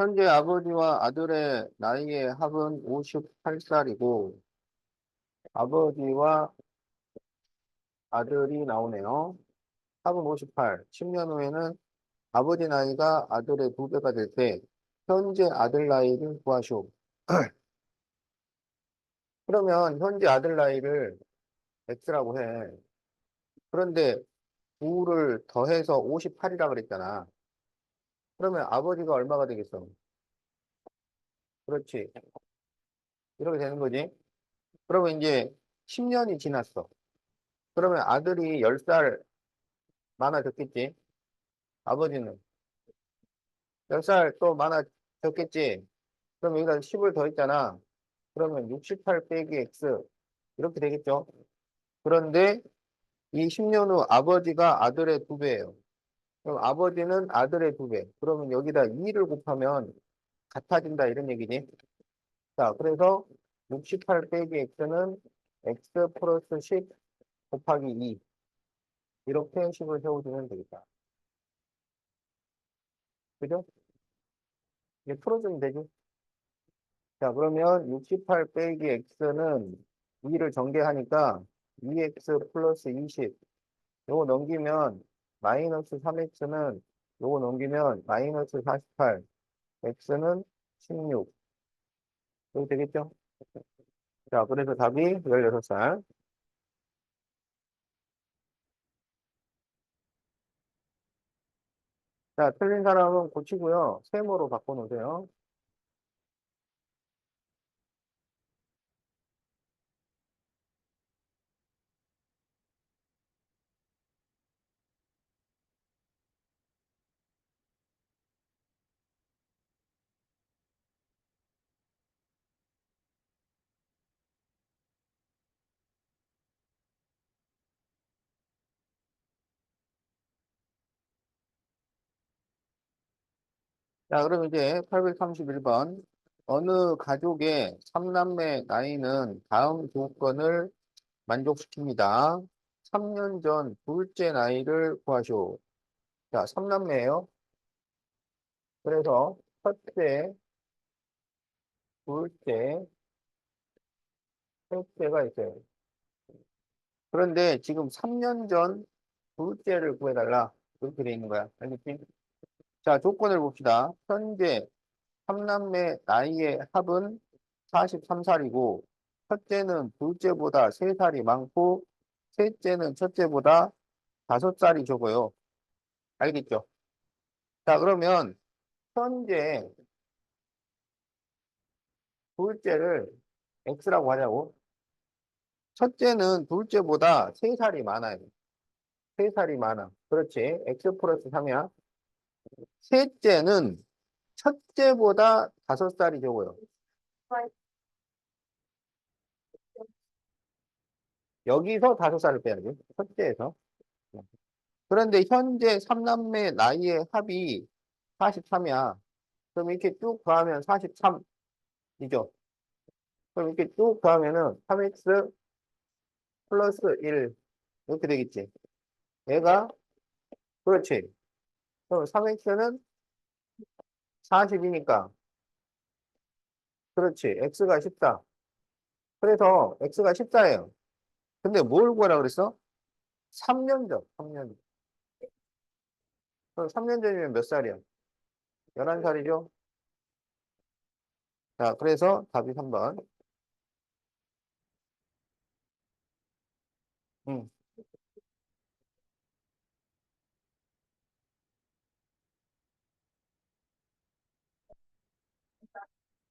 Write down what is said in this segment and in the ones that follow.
현재 아버지와 아들의 나이의 합은 58살이고, 아버지와 아들이 나오네요. 합은 58. 10년 후에는 아버지 나이가 아들의 두 배가 될 때, 현재 아들 나이를 구하시오. 그러면 현재 아들 나이를 X라고 해. 그런데 9를 더해서 58이라 그랬잖아. 그러면 아버지가 얼마가 되겠어? 그렇지. 이렇게 되는 거지. 그러면 이제 10년이 지났어. 그러면 아들이 10살 많아졌겠지. 아버지는 10살 또 많아졌겠지. 그럼 여기다 10을 더했잖아. 그러면 68 빼기 X 이렇게 되겠죠. 그런데 이 10년 후 아버지가 아들의 두 배예요. 그럼 아버지는 아들의 두 배. 그러면 여기다 2를 곱하면 같아진다 이런 얘기지. 자, 그래서 68 빼기 x는 x 플러스 10 곱하기 2 이렇게 식을 세워주면 되겠다. 그죠? 이제 풀어주면 되지. 자, 그러면 68 빼기 x는 2를 전개하니까 2x 플러스 20 요거 넘기면 마이너스 3x는 요거 넘기면 마이너스 48 x는 16 이렇게 되겠죠? 자, 그래서 답이 16살. 자, 틀린 사람은 고치고요. 세모로 바꿔놓으세요. 자, 그럼 이제 831번. 어느 가족의 3남매 나이는 다음 조건을 만족시킵니다. 3년 전 둘째 나이를 구하시오. 자, 3남매예요. 그래서 첫째, 둘째, 셋째가 있어요. 그런데 지금 3년 전 둘째를 구해달라. 이렇게 돼 있는 거야. 알겠지? 자, 조건을 봅시다. 현재 3남매 나이의 합은 43살이고, 첫째는 둘째보다 3살이 많고, 셋째는 첫째보다 5살이 적어요. 알겠죠? 자, 그러면 현재 둘째를 X라고 하자고. 첫째는 둘째보다 3살이 많아요. 3살이 많아. 그렇지. X 플러스 3이야. 셋째는 첫째보다 5살이 적어요. 여기서 5살을 빼야지. 첫째에서. 그런데 현재 3남매 나이의 합이 43이야. 그럼 이렇게 쭉 더하면 43이죠. 그럼 이렇게 쭉 더하면은 3x 플러스 1 이렇게 되겠지. 얘가 그렇지. 그럼 3x는 40이니까 그렇지. x가 14. 그래서 x가 14예요. 근데 뭘 구하라 그랬어? 3년 전. 3년. 그럼 3년 전이면 몇 살이야? 11살이죠? 자, 그래서 답이 3번. 음.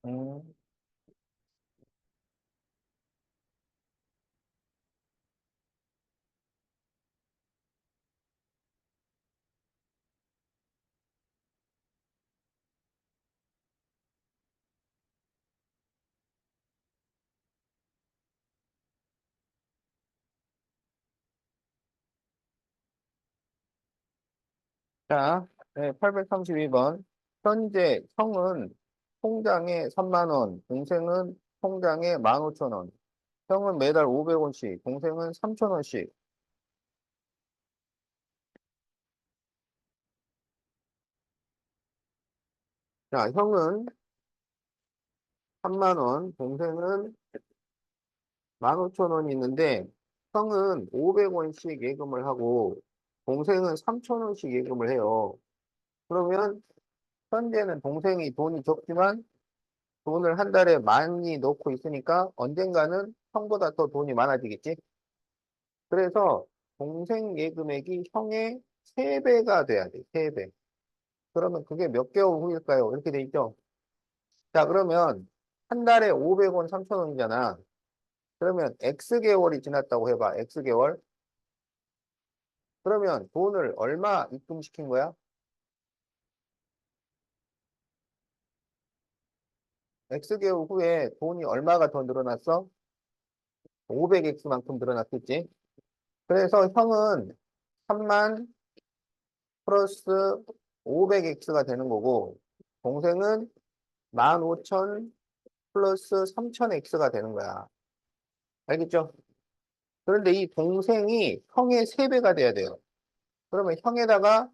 음. 자, 네, 832번. 현재 형은 통장에 3만 원, 동생은 통장에 15,000원. 형은 매달 500원씩, 동생은 3,000원씩. 자, 형은 3만 원, 동생은 15,000원이 있는데, 형은 500원씩 예금을 하고, 동생은 3,000원씩 예금을 해요. 그러면 현재는 동생이 돈이 적지만 돈을 한 달에 많이 넣고 있으니까 언젠가는 형보다 더 돈이 많아지겠지? 그래서 동생 예금액이 형의 3배가 돼야 돼, 3배. 그러면 그게 몇 개월 후일까요? 이렇게 돼 있죠? 자, 그러면 한 달에 500원, 3,000원이잖아. 그러면 X개월이 지났다고 해봐, X개월. 그러면 돈을 얼마 입금시킨 거야? X개월 후에 돈이 얼마가 더 늘어났어? 500X만큼 늘어났겠지? 그래서 형은 3만 플러스 500X가 되는 거고, 동생은 15,000 플러스 3,000X가 되는 거야. 알겠죠? 그런데 이 동생이 형의 3배가 돼야 돼요. 그러면 형에다가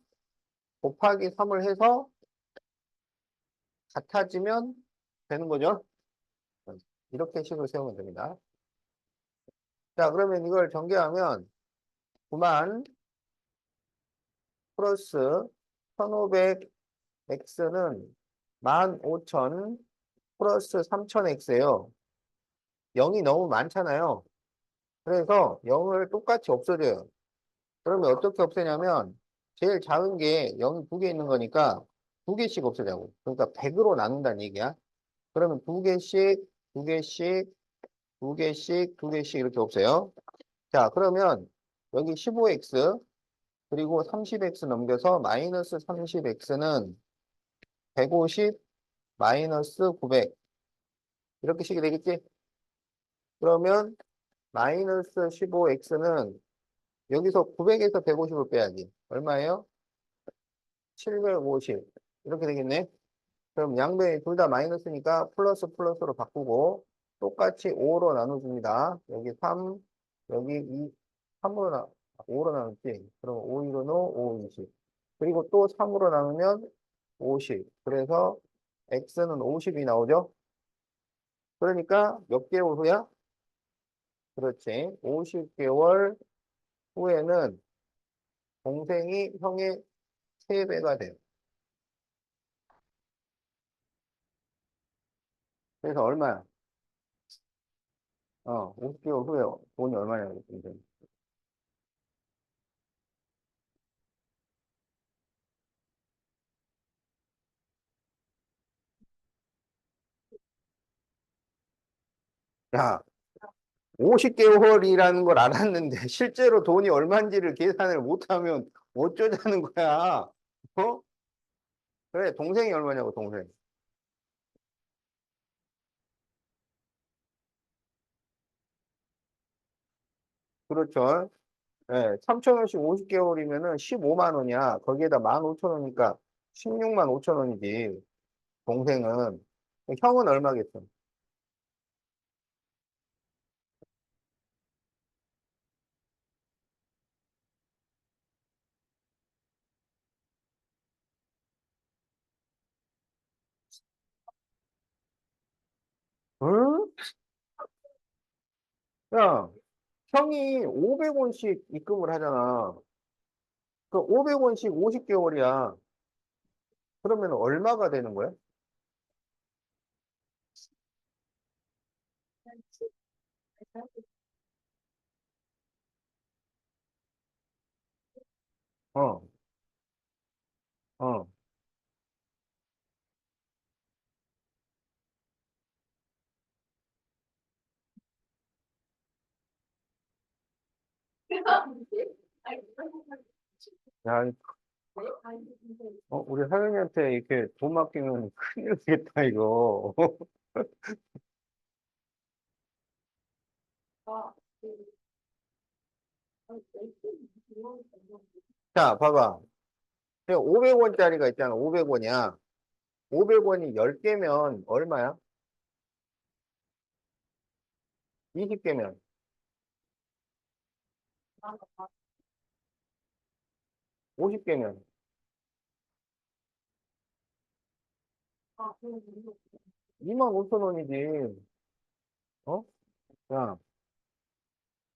곱하기 3을 해서 같아지면 되는 거죠? 이렇게 식을 세우면 됩니다. 자, 그러면 이걸 전개하면 9만 플러스 1,500X는 15,000 플러스 3,000X예요. 0이 너무 많잖아요. 그래서 0을 똑같이 없애줘요. 그러면 어떻게 없애냐면 제일 작은 게 0이 2개 있는 거니까 2개씩 없애자고. 그러니까 100으로 나눈다는 얘기야. 그러면 2개씩, 2개씩, 2개씩, 2개씩 이렇게 없애요. 자, 그러면 여기 15x 그리고 30x 넘겨서 마이너스 30x는 150 마이너스 900 이렇게 식이 되겠지? 그러면 마이너스 15x는 여기서 900에서 150을 빼야지. 얼마예요? 750 이렇게 되겠네. 그럼 양변이 둘 다 마이너스니까 플러스 플러스로 바꾸고 똑같이 5로 나눠줍니다. 여기 3, 여기 2, 3으로 5로 나눴지. 그럼 5, 2로 넣어 5, 20. 그리고 또 3으로 나누면 50. 그래서 x는 50이 나오죠. 그러니까 몇 개월 후야? 그렇지. 50개월 후에는 동생이 형의 3배가 돼요. 그래서 얼마야? 50개월 후에 돈이 얼마냐고. 야, 50개월이라는 걸 알았는데 실제로 돈이 얼마인지를 계산을 못하면 어쩌자는 거야. 어? 그래, 동생이 얼마냐고, 동생. 그렇죠. 예, 3,000원씩 50개월이면은 15만 원이야. 거기에다 15,000원이니까 16만 5천 원이지. 동생은. 형은 얼마겠어? 응? 야, 형이 500원씩 입금을 하잖아. 그 500원씩 50개월이야. 그러면 얼마가 되는 거야? 어, 어. 야, 우리 사장님한테 이렇게 돈 맡기면 큰일 나겠다, 이거. 자, 봐봐. 500원짜리가 있잖아, 500원이야. 500원이 10개면 얼마야? 20개면 50개면 25,000원이지. 어? 야,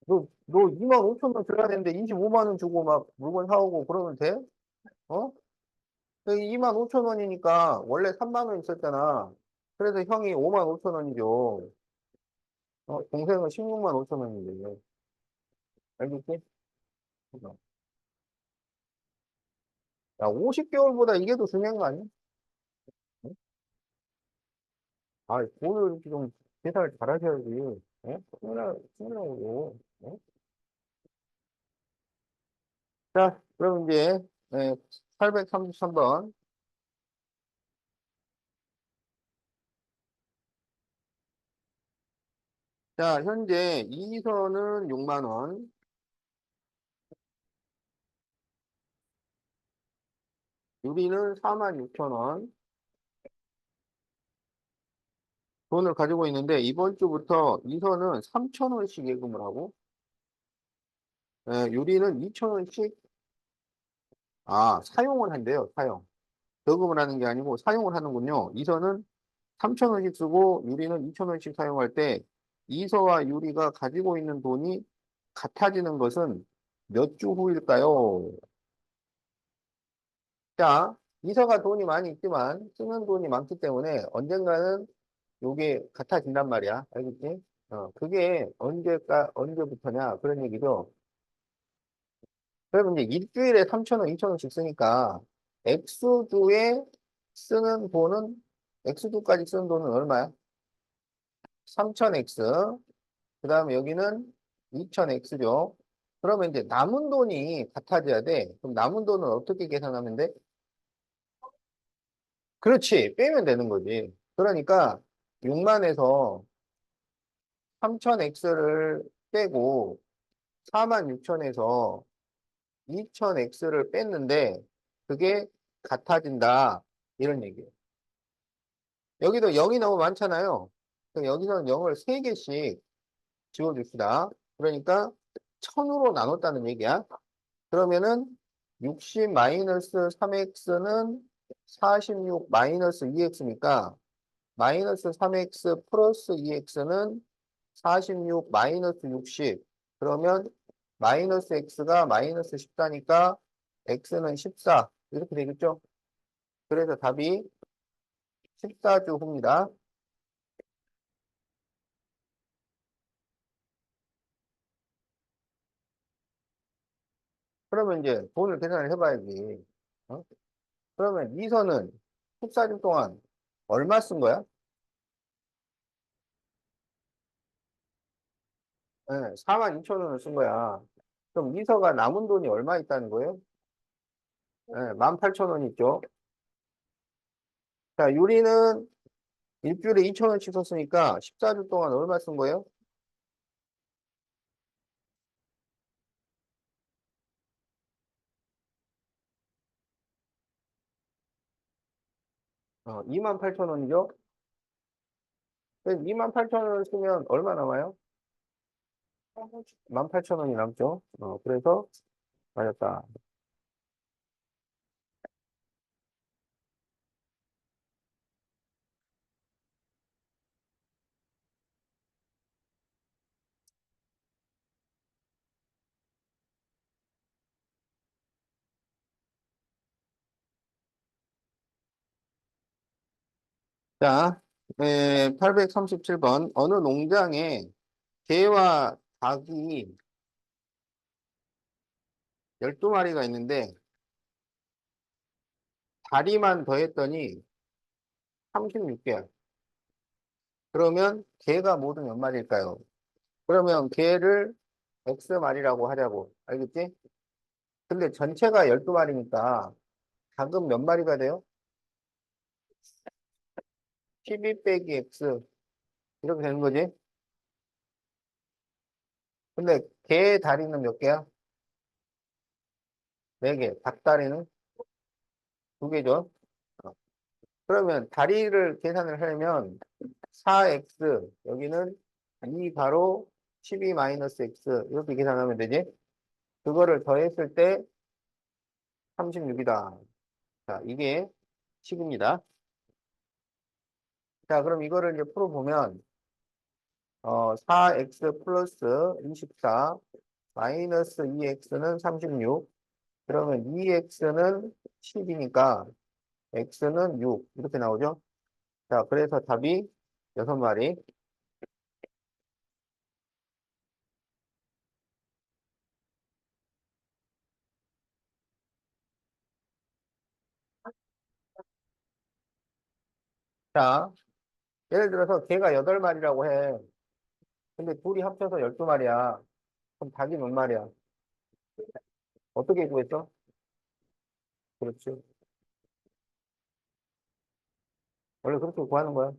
너 25,000원 줘야 되는데 25만 원 주고 막 물건 사오고 그러면 돼? 어? 25,000원이니까 원래 3만 원 있었잖아. 그래서 형이 5만 5천 원이죠. 동생은 16만 5천 원인데. 알겠지? 야, 50개월보다 이게 더 중요한 거 아니야? 응? 아, 돈을 이렇게 좀 계산을 잘 하셔야지. 충분하고. 어? 자, 그럼 이제, 833번. 자, 현재 이선은 6만 원, 유리는 4만 6천 원, 돈을 가지고 있는데, 이번 주부터 이선은 3천 원씩 예금을 하고, 유리는 2천 원씩, 사용을 한대요, 사용. 저금을 하는 게 아니고 사용을 하는군요. 이선은 3천 원씩 쓰고 유리는 2천 원씩 사용할 때 이서와 유리가 가지고 있는 돈이 같아지는 것은 몇 주 후일까요? 자, 이서가 돈이 많이 있지만 쓰는 돈이 많기 때문에 언젠가는 요게 같아진단 말이야. 알겠지? 그게 언제부터냐? 그런 얘기죠. 그러면 이제 일주일에 3천 원, 2천 원씩 쓰니까 X주에 쓰는 돈은 X주까지 쓰는 돈은 얼마야? 3000X. 그 다음에 여기는 2000X죠. 그러면 이제 남은 돈이 같아져야 돼. 그럼 남은 돈은 어떻게 계산하면 돼? 그렇지. 빼면 되는 거지. 그러니까 6만에서 3000X를 빼고 46,000에서 2000X를 뺐는데 그게 같아진다. 이런 얘기예요. 여기도 0이 너무 많잖아요. 그럼 여기서는 0을 3개씩 지워줍시다. 그러니까 1000으로 나눴다는 얘기야. 그러면은 60 마이너스 3x는 46 마이너스 2x니까 마이너스 3x 플러스 2x는 46 마이너스 60. 그러면 마이너스 x가 마이너스 14니까 x는 14. 이렇게 되겠죠? 그래서 답이 14주 후입니다. 그러면 이제 돈을 계산을 해봐야지. 어? 그러면 미선은 14주 동안 얼마 쓴 거야? 네, 4만 2천 원을 쓴 거야. 그럼 미서가 남은 돈이 얼마 있다는 거예요? 네, 18,000원 있죠. 자, 유리는 일주일에 2천 원씩 썼으니까 14주 동안 얼마 쓴 거예요? 28,000원이죠. 28,000원을 쓰면 얼마 남아요? 18,000원이 남죠. 그래서 맞았다. 자, 837번. 어느 농장에 개와 닭이 12마리가 있는데 다리만 더했더니 36개야. 그러면 개가 모두 몇 마리일까요? 그러면 개를 X마리라고 하자고. 알겠지? 근데 전체가 12마리니까 닭은 몇 마리가 돼요? 12 빼기 X. 이렇게 되는 거지? 근데 개 다리는 몇 개야? 4개. 닭 다리는 2개죠? 그러면 다리를 계산을 하려면 4x, 여기는 2 가로 12 마이너스 x, 이렇게 계산하면 되지? 그거를 더했을 때 36이다. 자, 이게 식입니다. 자, 그럼 이거를 이제 풀어보면, 4x 플러스 24 마이너스 2x는 36. 그러면 2x는 10이니까 x는 6. 이렇게 나오죠? 자, 그래서 답이 6마리. 자, 예를 들어서 개가 8마리라고 해. 근데 둘이 합쳐서 12마리야. 그럼 닭이 몇 마리야? 어떻게 구했어? 그렇지. 원래 그렇게 구하는 거야.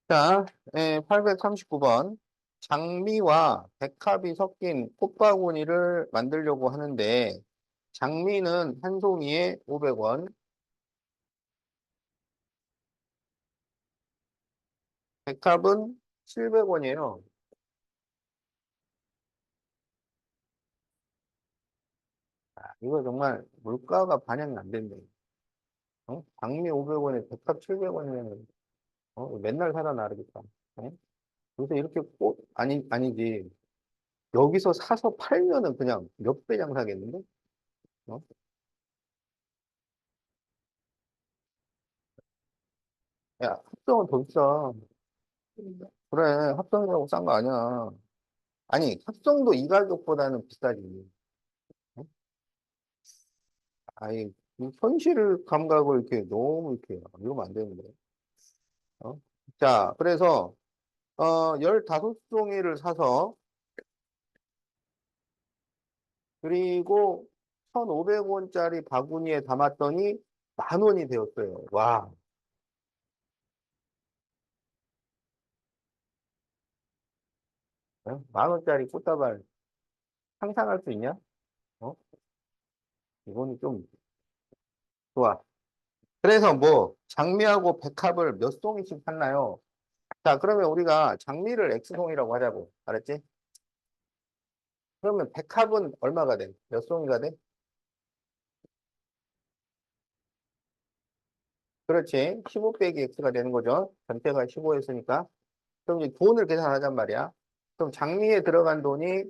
자, 839번. 장미와 백합이 섞인 꽃바구니를 만들려고 하는데, 장미는 한 송이에 500원, 백합은 700원이에요. 이거 정말 물가가 반영이 안 된대. 장미 500원에 백합 700원이면, 맨날 사다 놔야겠다. 어? 요새 이렇게 아니지. 여기서 사서 팔면은 그냥 몇 배 장사겠는데? 어? 야, 합성은 더 비싸. 그래, 합성이라고 싼 거 아니야. 아니, 합성도 이 가격보다는 비싸지. 어? 아니, 이 현실 감각을 이렇게 너무 이렇게, 이러면 안 되는데. 어? 자, 그래서, 15송이를 사서, 그리고 1,500원짜리 바구니에 담았더니 10,000원이 되었어요. 와, 10,000원짜리 꽃다발 상상할 수 있냐? 어? 이거는 좀 좋아. 그래서 뭐, 장미하고 백합을 몇 송이씩 샀나요? 자, 그러면 우리가 장미를 X송이라고 하자고. 알았지? 그러면 백합은 얼마가 돼? 몇 송이가 돼? 그렇지. 15 빼기 X가 되는 거죠. 전체가 15였으니까. 그럼 이제 돈을 계산하잔 말이야. 그럼 장미에 들어간 돈이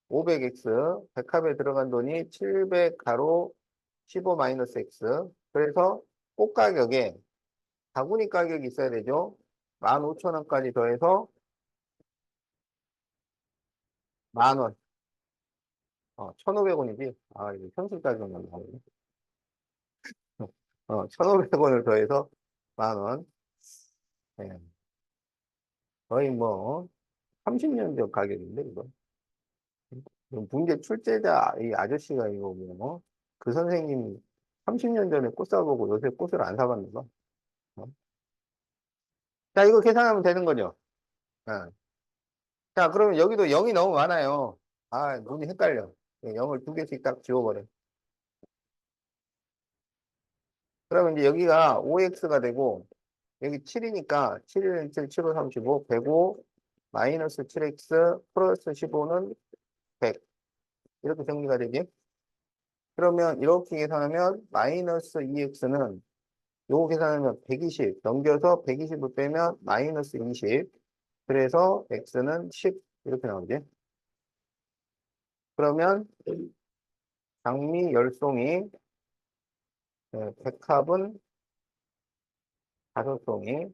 500X, 백합에 들어간 돈이 700 가로 15 마이너스 X. 그래서 꽃 가격에 바구니 가격이 있어야 되죠. 15,000원까지 더해서 10,000원. 1,500원이지. 아, 이거 현실 가격만 나오네. 1,500원을 더해서 10,000원. 예, 거의 뭐, 30년 전 가격인데, 이거. 문제 출제자, 이 아저씨가 이거 뭐, 그 선생님이 30년 전에 꽃 사보고 요새 꽃을 안 사봤나 봐. 어? 자, 이거 계산하면 되는 거죠. 어. 자, 그러면 여기도 0이 너무 많아요. 아, 눈이 헷갈려. 0을 두 개씩 딱 지워버려. 그러면 이제 여기가 5x가 되고, 여기 7이니까 7, 1, 7, 7, 5, 35, 105, 마이너스 7x, 플러스 15는 100. 이렇게 정리가 되지? 그러면 이렇게 계산하면 마이너스 2x는 요거 계산하면 120 넘겨서 120을 빼면 마이너스 20. 그래서 x는 10 이렇게 나오지. 그러면 장미 열송이, 백합은 5송이,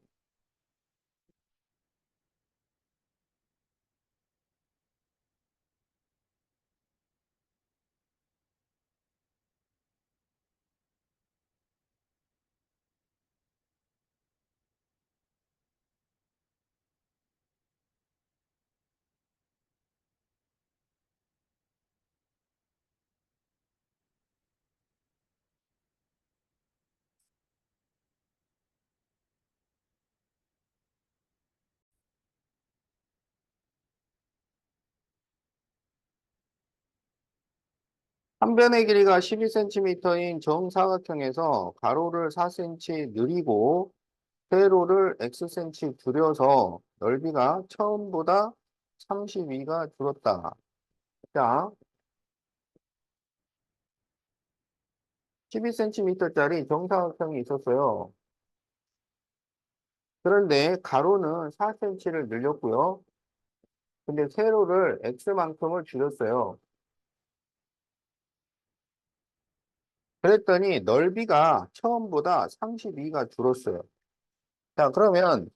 한 변의 길이가 12cm인 정사각형에서 가로를 4cm 늘리고 세로를 xcm 줄여서 넓이가 처음보다 32가 줄었다. 자, 12cm짜리 정사각형이 있었어요. 그런데 가로는 4cm를 늘렸고요. 근데 세로를 x만큼을 줄였어요. 그랬더니 넓이가 처음보다 32가 줄었어요. 자, 그러면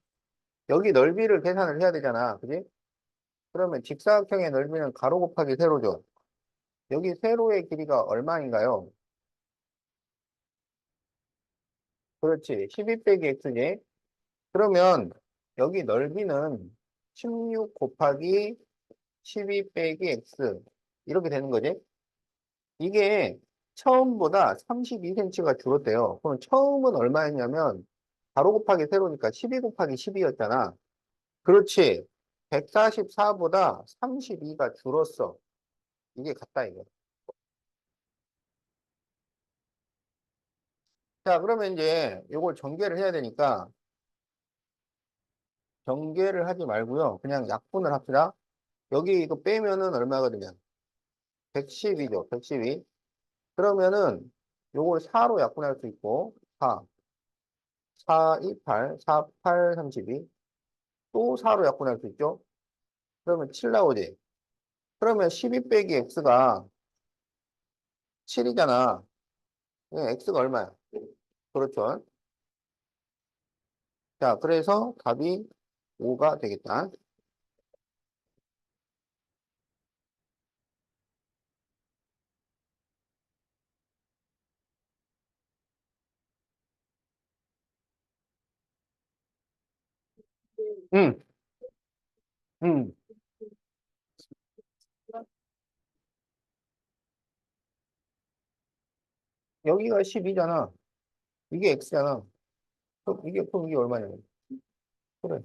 여기 넓이를 계산을 해야 되잖아. 그지? 그러면 직사각형의 넓이는 가로 곱하기 세로죠. 여기 세로의 길이가 얼마인가요? 그렇지. 12 빼기 x지. 그러면 여기 넓이는 16 곱하기 12 빼기 x. 이렇게 되는 거지. 이게 처음보다 32cm가 줄었대요. 그럼 처음은 얼마였냐면 가로 곱하기 세로니까 12 곱하기 12였잖아. 그렇지. 144보다 32가 줄었어. 이게 같다 이거. 자, 그러면 이제 이걸 전개를 해야 되니까 전개를 하지 말고요. 그냥 약분을 합시다. 여기 이거 빼면은 얼마거든요? 110이죠. 112. 그러면은 요걸 4로 약분할 수 있고 4, 4, 2, 8, 4, 8, 32. 또 4로 약분할 수 있죠. 그러면 7 나오지. 그러면 12 빼기 x가 7이잖아. x가 얼마야? 그렇죠. 자, 그래서 답이 5가 되겠다. 응, 응. 여기가 12잖아. 이게 x잖아. 그럼 이게 얼마냐? 그래.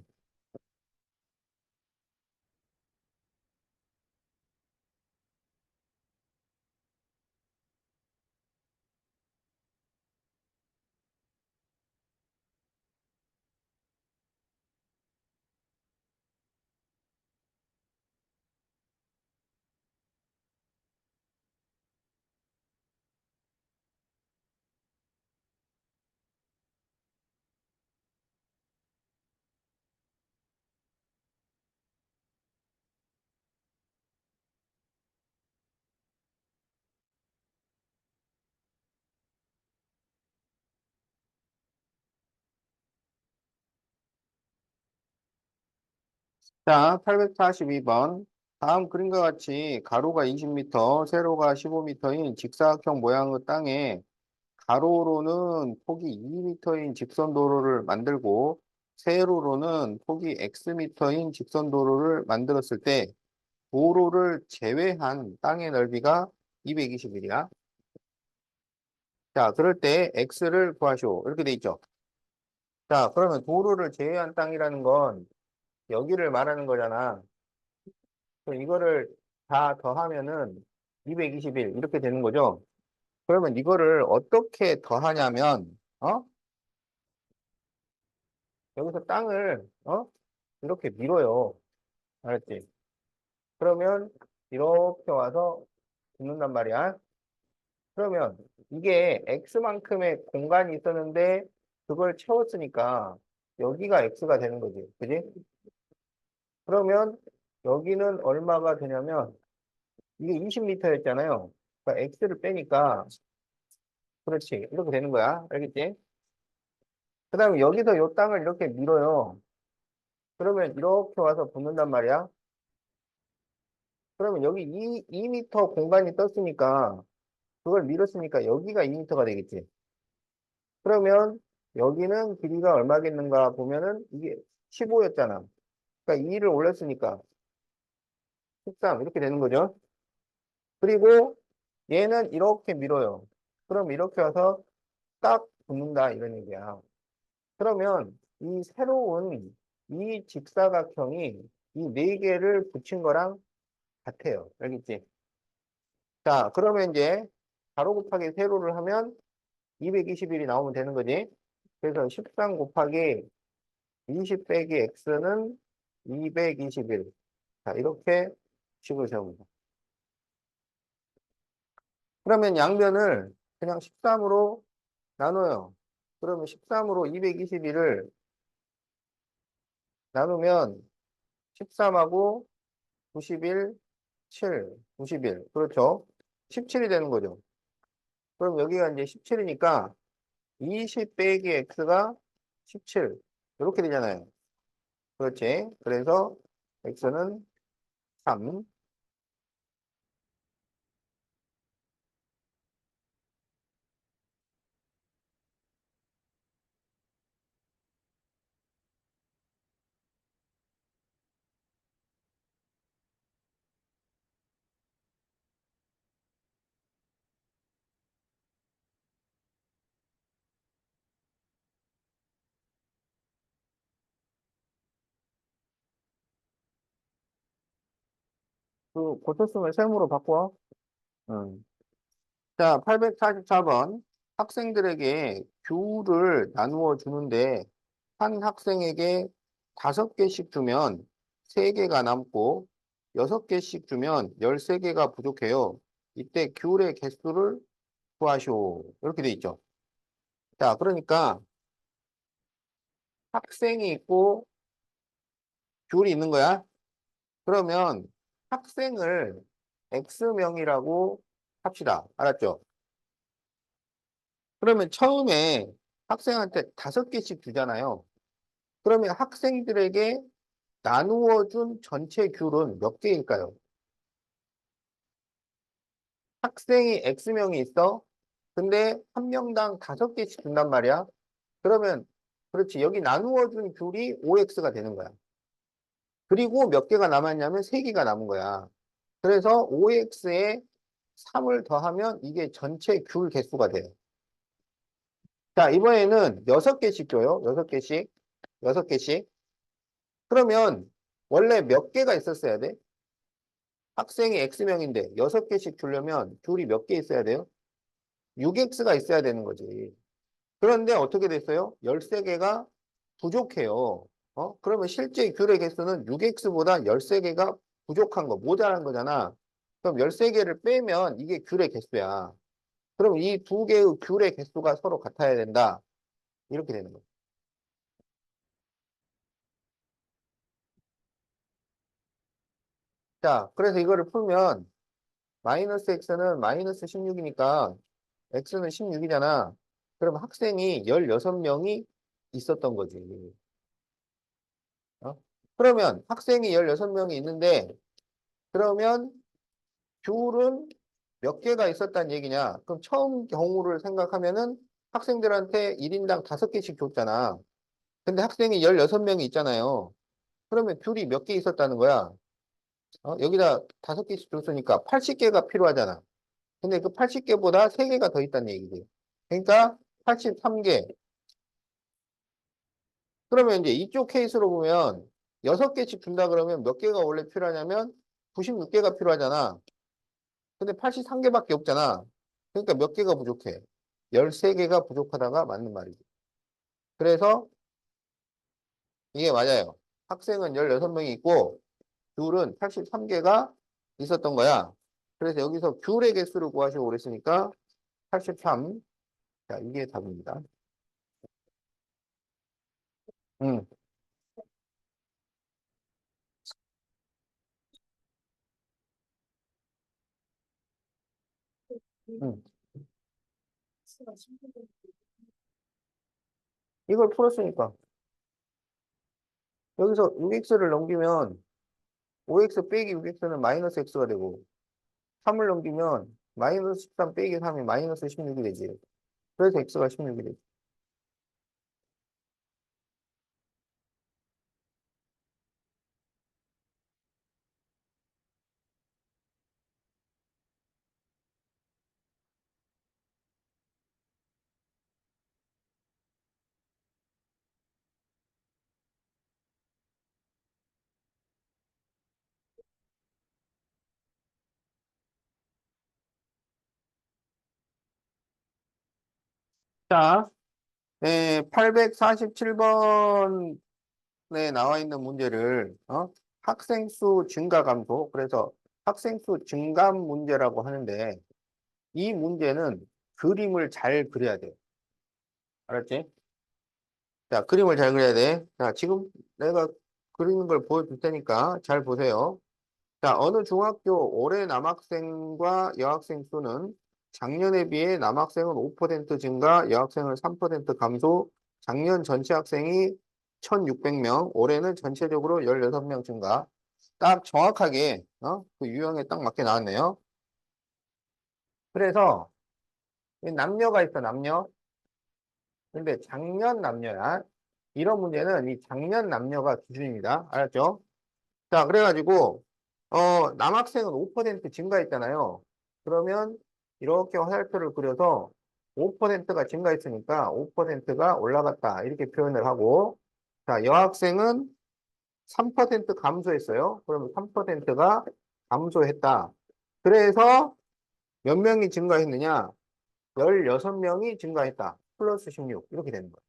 자, 842번. 다음 그림과 같이 가로가 20m, 세로가 15m인 직사각형 모양의 땅에 가로로는 폭이 2m인 직선 도로를 만들고 세로로는 폭이 xm인 직선 도로를 만들었을 때 도로를 제외한 땅의 넓이가 221이야. 자, 그럴 때 x를 구하시오. 이렇게 돼 있죠. 자, 그러면 도로를 제외한 땅이라는 건 여기를 말하는 거잖아. 그럼 이거를 다 더하면은 221 이렇게 되는 거죠. 그러면 이거를 어떻게 더하냐면, 여기서 땅을, 이렇게 밀어요. 알았지? 그러면 이렇게 와서 붙는단 말이야. 그러면 이게 x만큼의 공간이 있었는데 그걸 채웠으니까 여기가 x가 되는 거지. 그지? 그러면 여기는 얼마가 되냐면 이게 20m였잖아요. 그러니까 x를 빼니까 그렇지. 이렇게 되는 거야. 알겠지? 그 다음에 여기서 요 땅을 이렇게 밀어요. 그러면 이렇게 와서 붙는단 말이야. 그러면 여기 2m 공간이 떴으니까 그걸 밀었으니까 여기가 2m가 되겠지. 그러면 여기는 길이가 얼마겠는가 보면은 이게 15였잖아. 그러니까 2를 올렸으니까 13 이렇게 되는 거죠. 그리고 얘는 이렇게 밀어요. 그럼 이렇게 와서 딱 붙는다 이런 얘기야. 그러면 이 새로운 이 직사각형이 이 네 개를 붙인 거랑 같아요. 알겠지? 자, 그러면 이제 가로 곱하기 세로를 하면 221이 나오면 되는 거지. 그래서 13 곱하기 20 빼기 x는 221. 자, 이렇게 식을 세웁니다. 그러면 양변을 그냥 13으로 나눠요. 그러면 13으로 221을 나누면 13하고 91, 7, 91. 그렇죠? 17이 되는 거죠. 그럼 여기가 이제 17이니까 20 빼기 x가 17. 이렇게 되잖아요. 그렇지? 그래서 x는 3. 그 고쳤으면 셈으로 바꿔. 음. 자, 844번. 학생들에게 교우를 나누어 주는데 한 학생에게 5개씩 주면 3개가 남고 6개씩 주면 13개가 부족해요. 이때 귤의 개수를 구하시오. 이렇게 돼 있죠. 자, 그러니까 학생이 있고 귤이 있는 거야. 그러면 학생을 X명이라고 합시다. 알았죠? 그러면 처음에 학생한테 5개씩 주잖아요. 그러면 학생들에게 나누어 준 전체 귤은 몇 개일까요? 학생이 X명이 있어. 근데 한 명당 5개씩 준단 말이야. 그러면 그렇지. 여기 나누어 준 귤이 OX가 되는 거야. 그리고 몇 개가 남았냐면 3개가 남은 거야. 그래서 OX에 3을 더하면 이게 전체 귤 개수가 돼요. 자, 이번에는 6개씩 줘요. 6개씩. 6개씩. 그러면 원래 몇 개가 있었어야 돼? 학생이 X명인데 6개씩 주려면 귤이 몇 개 있어야 돼요? 6X가 있어야 되는 거지. 그런데 어떻게 됐어요? 13개가 부족해요. 그러면 실제 귤의 개수는 6X보다 13개가 부족한 거, 모자란 거잖아. 그럼 13개를 빼면 이게 귤의 개수야. 그럼 이 두 개의 귤의 개수가 서로 같아야 된다. 이렇게 되는 거예요. 자, 그래서 이거를 풀면 마이너스 x는 마이너스 16이니까 x는 16이잖아. 그럼 학생이 16명이 있었던 거지. 어? 그러면 학생이 16명이 있는데 그러면 귤은 몇 개가 있었다는 얘기냐? 그럼 처음 경우를 생각하면은 학생들한테 1인당 5개씩 줬잖아. 근데 학생이 16명이 있잖아요. 그러면 귤이 몇 개 있었다는 거야? 여기다 5개씩 줬으니까 80개가 필요하잖아. 근데 그 80개보다 3개가 더 있다는 얘기지. 그러니까 83개. 그러면 이제 이쪽 케이스로 보면 6개씩 준다 그러면 몇 개가 원래 필요하냐면 96개가 필요하잖아. 근데 83개밖에 없잖아. 그러니까 몇 개가 부족해? 13개가 부족하다가 맞는 말이지. 그래서 이게 맞아요. 학생은 16명이 있고 귤은 83개가 있었던 거야. 그래서 여기서 귤의 개수를 구하시고 그랬으니까 83. 자, 이게 답입니다. 응, 응. 이걸 풀었으니까. 여기서 6x를 넘기면 5x 빼기 6x는 마이너스 x가 되고 3을 넘기면 마이너스 13 빼기 3이 마이너스 16이 되지. 그래서 x가 16이 되지. 자, 847번에 나와 있는 문제를, 학생 수 증가 감소. 그래서 학생 수 증감 문제라고 하는데, 이 문제는 그림을 잘 그려야 돼. 알았지? 자, 그림을 잘 그려야 돼. 자, 지금 내가 그리는 걸 보여줄 테니까 잘 보세요. 자, 어느 중학교 올해 남학생과 여학생 수는 작년에 비해 남학생은 5% 증가, 여학생은 3% 감소, 작년 전체 학생이 1,600명, 올해는 전체적으로 16명 증가. 딱 정확하게, 그 유형에 딱 맞게 나왔네요. 그래서 이 남녀가 있어, 남녀. 근데 작년 남녀야. 이런 문제는 이 작년 남녀가 기준입니다. 알았죠? 자, 그래가지고, 남학생은 5% 증가했잖아요. 그러면 이렇게 화살표를 그려서 5%가 증가했으니까 5%가 올라갔다. 이렇게 표현을 하고, 자, 여학생은 3% 감소했어요. 그러면 3%가 감소했다. 그래서 몇 명이 증가했느냐? 16명이 증가했다. 플러스 16. 이렇게 되는 거예요.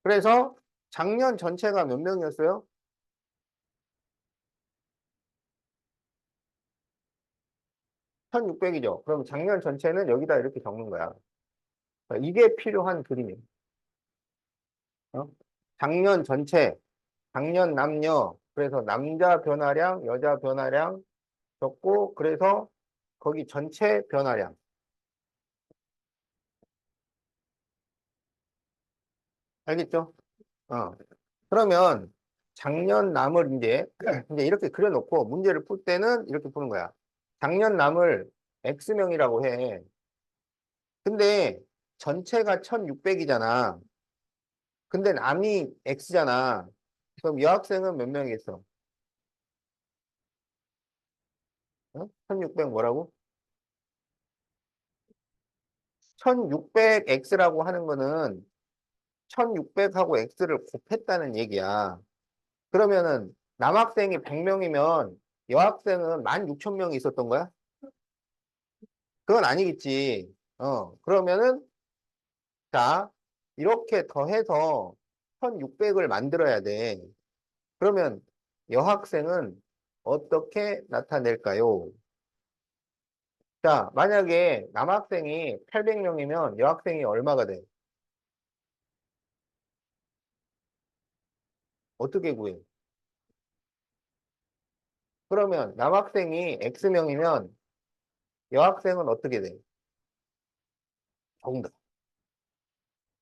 그래서 작년 전체가 몇 명이었어요? 1600이죠. 그럼 작년 전체는 여기다 이렇게 적는 거야. 이게 필요한 그림이에요. 어? 작년 전체, 작년 남녀, 그래서 남자 변화량, 여자 변화량 적고, 그래서 거기 전체 변화량. 알겠죠? 어. 그러면 작년 남을 이제 이렇게 그려놓고 문제를 풀 때는 이렇게 푸는 거야. 작년 남을 X명이라고 해. 근데 전체가 1600이잖아. 근데 남이 X잖아. 그럼 여학생은 몇 명이겠어? 1600 뭐라고? 1600X라고 하는 거는 1600하고 X를 곱했다는 얘기야. 그러면은 남학생이 100명이면 여학생은 16,000명이 있었던 거야? 그건 아니겠지. 그러면은 자, 이렇게 더해서 1600을 만들어야 돼. 그러면 여학생은 어떻게 나타낼까요? 자, 만약에 남학생이 800명이면 여학생이 얼마가 돼? 어떻게 구해? 그러면 남학생이 X명이면 여학생은 어떻게 돼? 정답.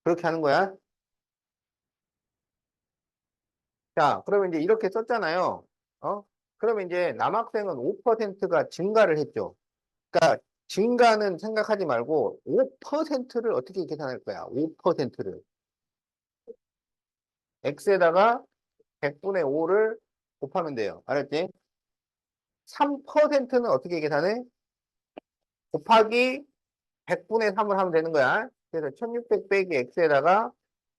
그렇게 하는 거야? 자, 그러면 이제 이렇게 썼잖아요. 어? 그러면 이제 남학생은 5%가 증가를 했죠. 그러니까 증가는 생각하지 말고 5%를 어떻게 계산할 거야? 5%를. X에다가 100분의 5를 곱하면 돼요. 알았지? 3%는 어떻게 계산해? 곱하기 100분의 3을 하면 되는 거야. 그래서 1600 빼기 X에다가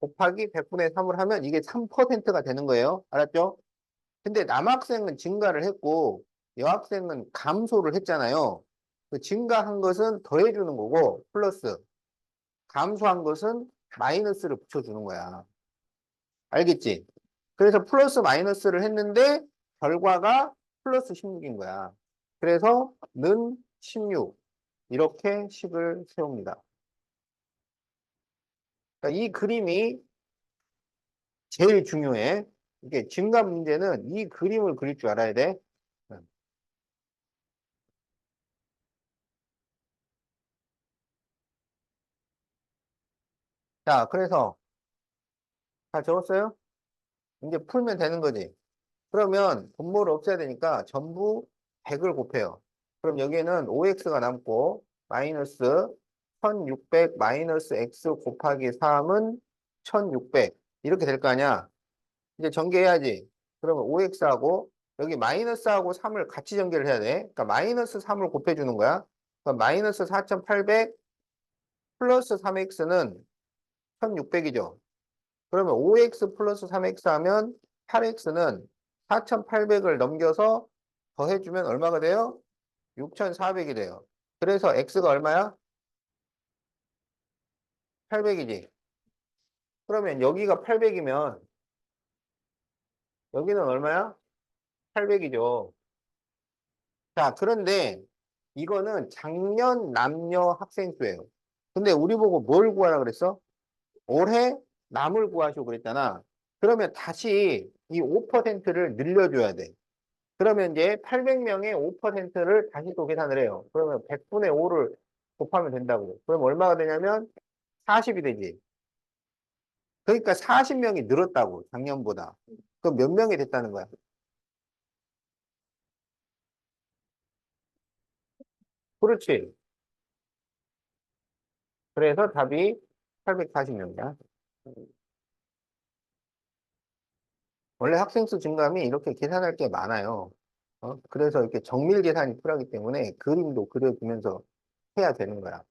곱하기 100분의 3을 하면 이게 3%가 되는 거예요. 알았죠? 근데 남학생은 증가를 했고 여학생은 감소를 했잖아요. 그 증가한 것은 더해주는 거고 플러스 감소한 것은 마이너스를 붙여주는 거야. 알겠지? 그래서 플러스 마이너스를 했는데 결과가 플러스 16인 거야. 그래서 는 16 이렇게 식을 세웁니다. 그러니까 이 그림이 제일 중요해. 이게 증가 문제는 이 그림을 그릴 줄 알아야 돼. 자, 그래서 다 적었어요? 이제 풀면 되는 거지. 그러면 분모를 없애야 되니까 전부 100을 곱해요. 그럼 여기에는 5x가 남고 마이너스 1600 마이너스 x 곱하기 3은 1600 이렇게 될 거 아니야. 이제 전개해야지. 그러면 5x하고 여기 마이너스하고 3을 같이 전개를 해야 돼. 그러니까 마이너스 3을 곱해주는 거야. 그럼 마이너스 4800 플러스 3x는 1600이죠. 그러면 5x 플러스 3x 하면 8x는 4800을 넘겨서 더해주면 얼마가 돼요? 6,400이 돼요. 그래서 x가 얼마야? 800이지. 그러면 여기가 800이면 여기는 얼마야? 800이죠. 자, 그런데 이거는 작년 남녀 학생 수예요. 근데 우리 보고 뭘 구하라 그랬어? 올해 남을 구하시오 그랬잖아. 그러면 다시 이 5%를 늘려줘야 돼. 그러면 이제 800명의 5%를 다시 또 계산을 해요. 그러면 100분의 5를 곱하면 된다고. 그럼 얼마가 되냐면 40이 되지. 그러니까 40명이 늘었다고, 작년보다. 그럼 몇 명이 됐다는 거야? 그렇지. 그래서 답이 840명이야. 원래 학생 수 증가하면 이렇게 계산할 게 많아요. 그래서 이렇게 정밀 계산이 필요하기 때문에 그림도 그려주면서 해야 되는 거야.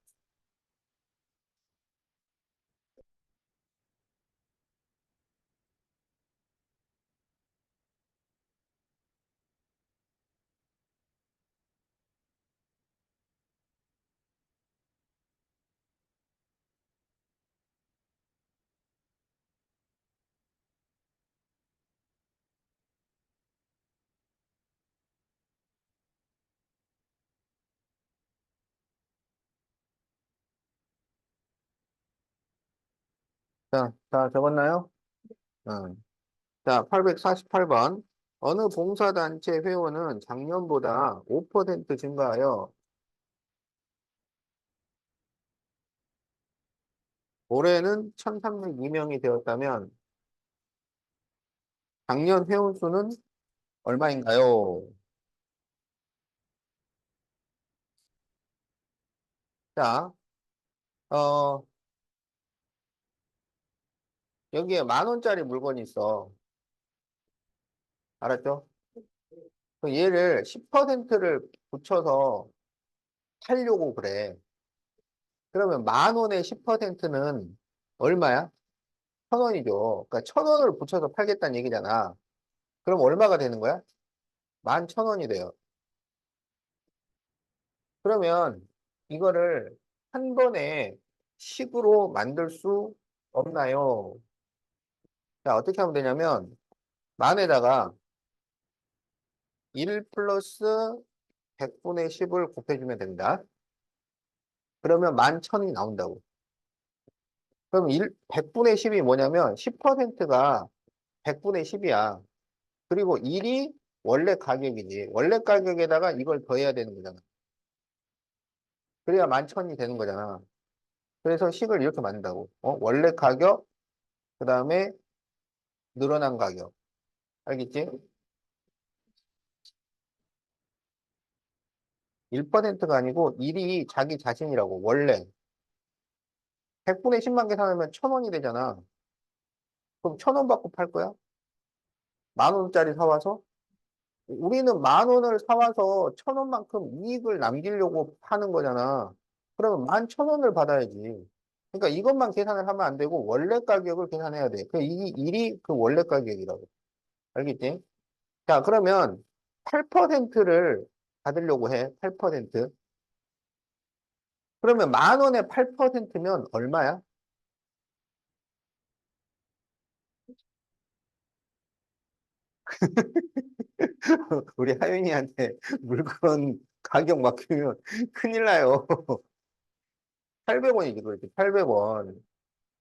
자, 적었나요? 응. 자, 848번. 어느 봉사단체 회원은 작년보다 5% 증가하여 올해는 1,302명이 되었다면 작년 회원 수는 얼마인가요? 자, 어, 여기에 10,000원짜리 물건이 있어. 알았죠? 그 얘를 10%를 붙여서 팔려고 그래. 그러면 10,000원의 10%는 얼마야? 1,000원이죠. 그러니까 1,000원을 붙여서 팔겠다는 얘기잖아. 그럼 얼마가 되는 거야? 11,000원이 돼요. 그러면 이거를 한 번에 식으로 만들 수 없나요? 자, 어떻게 하면 되냐면 만에다가 1 플러스 100분의 10을 곱해주면 된다. 그러면 11,000이 나온다고. 그럼 100분의 10이 뭐냐면 10%가 100분의 10이야. 그리고 1이 원래 가격이지. 원래 가격에다가 이걸 더해야 되는 거잖아. 그래야 11,000이 되는 거잖아. 그래서 식을 이렇게 만든다고. 원래 가격, 그 다음에 늘어난 가격. 알겠지? 1%가 아니고 1이 자기 자신이라고. 원래. 100분의 10만 계산하면 1,000원이 되잖아. 그럼 1,000원 받고 팔 거야? 10,000원짜리 사와서? 우리는 10,000원을 사와서 1,000원만큼 이익을 남기려고 파는 거잖아. 그러면 11,000원을 받아야지. 그러니까 이것만 계산을 하면 안 되고 원래 가격을 계산해야 돼. 이 일이 그 원래 가격이라고. 알겠지? 자, 그러면 8%를 받으려고 해. 8%. 그러면 10,000원에 8%면 얼마야? 우리 하윤이한테 물건 가격 맡기면 큰일 나요. 800원이지, 그렇지. 800원.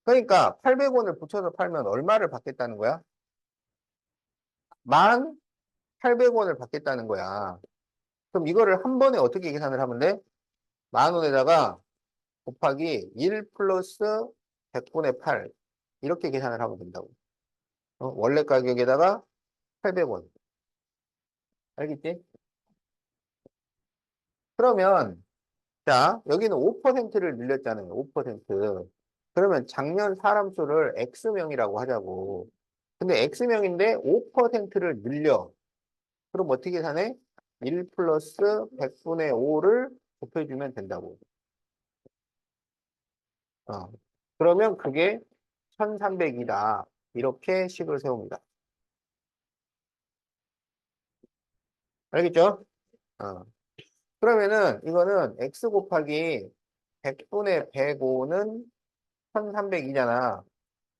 그러니까 800원을 붙여서 팔면 얼마를 받겠다는 거야? 1,800원을 받겠다는 거야. 그럼 이거를 한 번에 어떻게 계산을 하면 돼? 10,000원에다가 곱하기 1 플러스 100분의 8. 이렇게 계산을 하면 된다고. 원래 가격에다가 800원. 알겠지? 그러면, 자, 여기는 5%를 늘렸잖아요. 5%. 그러면 작년 사람 수를 X명이라고 하자고. 근데 X명인데 5%를 늘려. 그럼 어떻게 계산해? 1 플러스 100분의 5를 곱해주면 된다고. 어. 그러면 그게 1,300이다. 이렇게 식을 세웁니다. 알겠죠? 어. 그러면은 이거는 x 곱하기 100분의 105는 1300이잖아.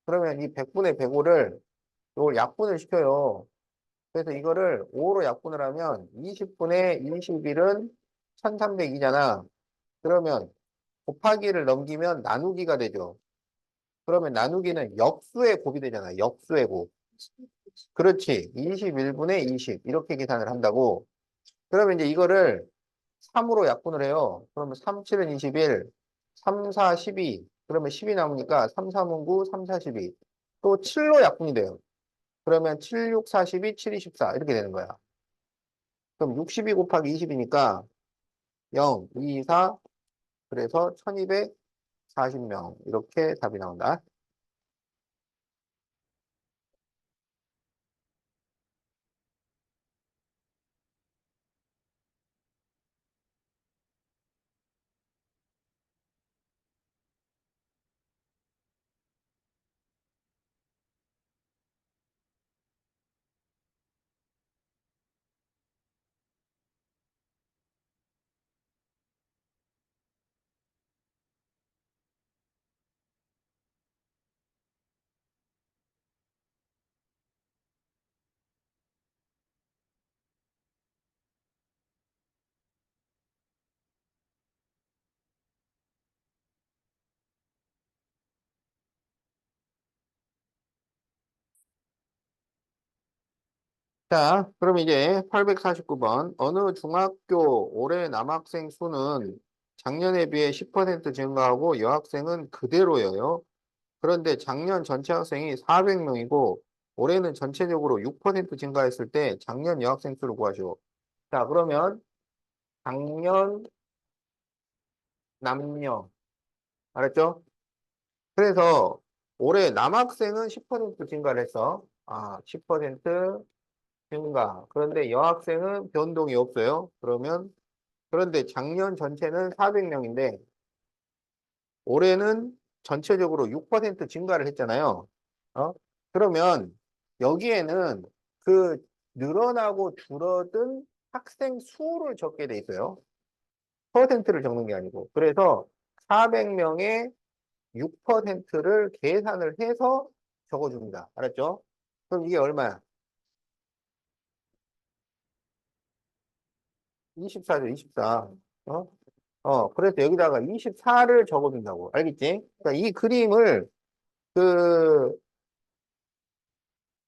그러면 이 100분의 105를 이걸 약분을 시켜요. 그래서 이거를 5로 약분을 하면 20분의 21은 1300이잖아. 그러면 곱하기를 넘기면 나누기가 되죠. 그러면 나누기는 역수의 곱이 되잖아. 역수의 곱. 그렇지. 21분의 20. 이렇게 계산을 한다고. 그러면 이제 이거를 3으로 약분을 해요. 그러면 3, 7은 21, 3, 4, 12. 그러면 10이 남으니까 3, 3은 9, 3, 4, 12. 또 7로 약분이 돼요. 그러면 7, 6, 42, 7, 24. 이렇게 되는 거야. 그럼 62 곱하기 20이니까 0, 2, 4. 그래서 1240명. 이렇게 답이 나온다. 자, 그럼 이제 849번. 어느 중학교 올해 남학생 수는 작년에 비해 10% 증가하고 여학생은 그대로여요. 그런데 작년 전체 학생이 400명이고 올해는 전체적으로 6% 증가했을 때 작년 여학생 수를 구하시오. 자, 그러면 작년 남녀. 알았죠? 그래서 올해 남학생은 10% 증가를 했어. 10% 증가. 그런데 여학생은 변동이 없어요. 그런데 작년 전체는 400명인데 올해는 전체적으로 6% 증가를 했잖아요. 어? 그러면 여기에는 그 늘어나고 줄어든 학생 수를 적게 돼 있어요. 퍼센트를 적는 게 아니고. 그래서 400명의 6%를 계산을 해서 적어줍니다. 알았죠? 그럼 이게 얼마야? 24죠, 24. 어? 그래서 여기다가 24를 적어준다고. 알겠지? 그러니까 이 그림을 그,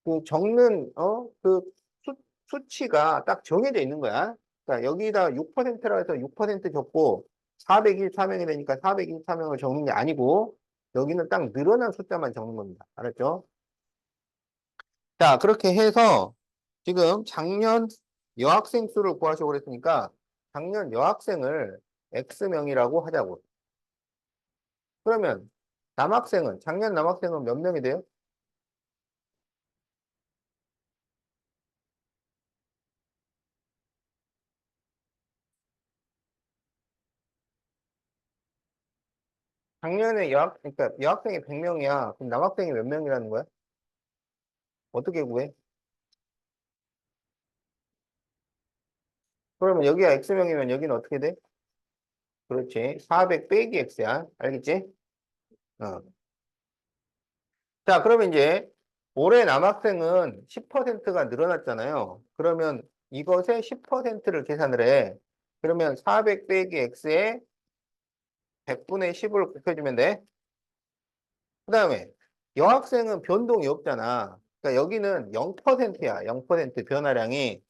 그 적는, 수치가 딱 정해져 있는 거야. 그러니까 여기다 6%라 해서 6% 적고 424명이 되니까 424명을 적는 게 아니고 여기는 딱 늘어난 숫자만 적는 겁니다. 알았죠? 자, 그렇게 해서 지금 작년 여학생 수를 구하시고 그랬으니까 작년 여학생을 X명이라고 하자고. 그러면 작년 남학생은 몇 명이 돼요? 작년에 그러니까 여학생이 100명이야. 그럼 남학생이 몇 명이라는 거야? 어떻게 구해? 그러면 여기가 X명이면 여기는 어떻게 돼? 그렇지. 400 빼기 X야. 알겠지? 어. 자, 그러면 이제 올해 남학생은 10%가 늘어났잖아요. 그러면 이것의 10%를 계산을 해. 그러면 400 빼기 X에 100분의 10을 곱해주면 돼. 그 다음에 여학생은 변동이 없잖아. 그러니까 여기는 0%야. 0% 변화량이.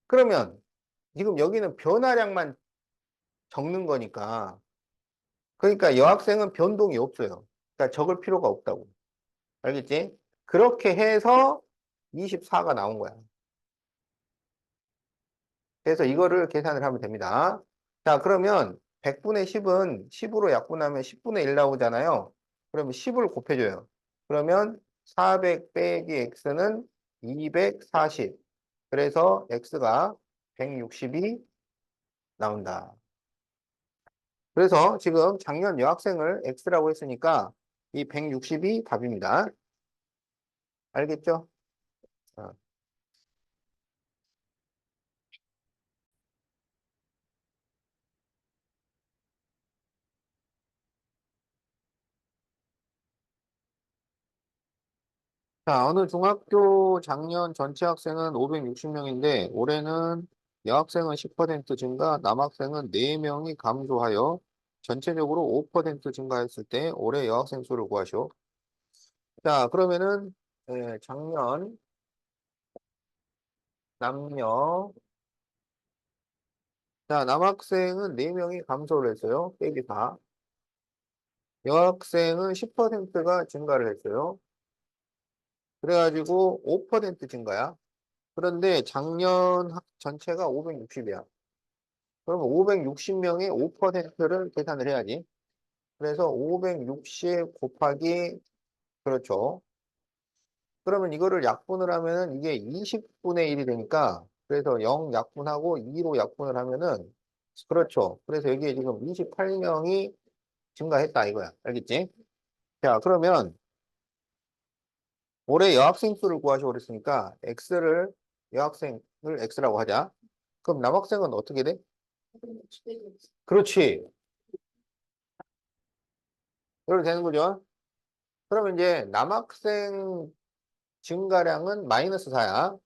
그러면 지금 여기는 변화량만 적는 거니까. 그러니까 여학생은 변동이 없어요. 그러니까 적을 필요가 없다고. 알겠지? 그렇게 해서 24가 나온 거야. 그래서 이거를 계산을 하면 됩니다. 자, 그러면 100분의 10은 10으로 약분하면 10분의 1 나오잖아요. 그러면 10을 곱해줘요. 그러면 400 빼기 x는 240. 그래서 x가 160이 나온다. 그래서 지금 작년 여학생을 x라고 했으니까 이 160이 답입니다. 알겠죠? 어. 자, 어느 중학교 작년 전체 학생은 560명인데 올해는 여학생은 10% 증가, 남학생은 4명이 감소하여 전체적으로 5% 증가했을 때 올해 여학생 수를 구하시오. 자, 그러면은 작년 남녀, 자, 남학생은 4명이 감소를 했어요. 빼기 4. 여학생은 10%가 증가를 했어요. 그래가지고 5% 증가야. 그런데 작년 전체가 560이야. 그러면 560명의 5%를 계산을 해야지. 그래서 560 곱하기, 그렇죠. 그러면 이거를 약분을 하면은 이게 20분의 1이 되니까, 그래서 0 약분하고 2로 약분을 하면은, 그렇죠. 그래서 여기에 지금 28명이 증가했다 이거야. 알겠지? 자, 그러면 올해 여학생 수를 구하시고 그랬으니까, 여학생을 X라고 하자. 그럼 남학생은 어떻게 돼? 그렇지. 이렇게 되는 거죠. 그러면 이제 남학생 증가량은 마이너스 4야.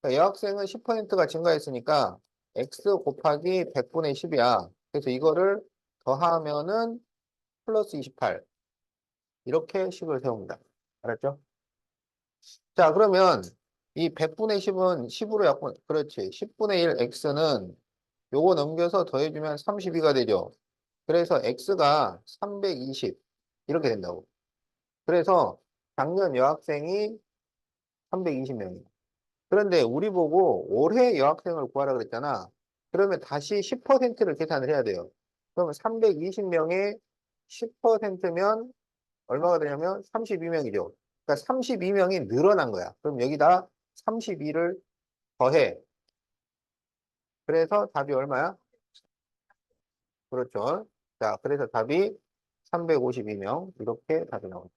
여학생은 10%가 증가했으니까 x 곱하기 100분의 10이야. 그래서 이거를 더하면은 플러스 28. 이렇게 식을 세웁니다. 알았죠? 자, 그러면 이 100분의 10은 10으로 약분, 그렇지. 10분의 1 x는 요거 넘겨서 더해주면 32가 되죠. 그래서 x가 320. 이렇게 된다고. 그래서 작년 여학생이 320명이에요. 그런데 우리 보고 올해 여학생을 구하라 그랬잖아. 그러면 다시 10%를 계산을 해야 돼요. 그러면 320명의 10%면 얼마가 되냐면 32명이죠. 그러니까 32명이 늘어난 거야. 그럼 여기다 32를 더해. 그래서 답이 얼마야? 그렇죠. 자, 그래서 답이 352명. 이렇게 답이 나옵니다.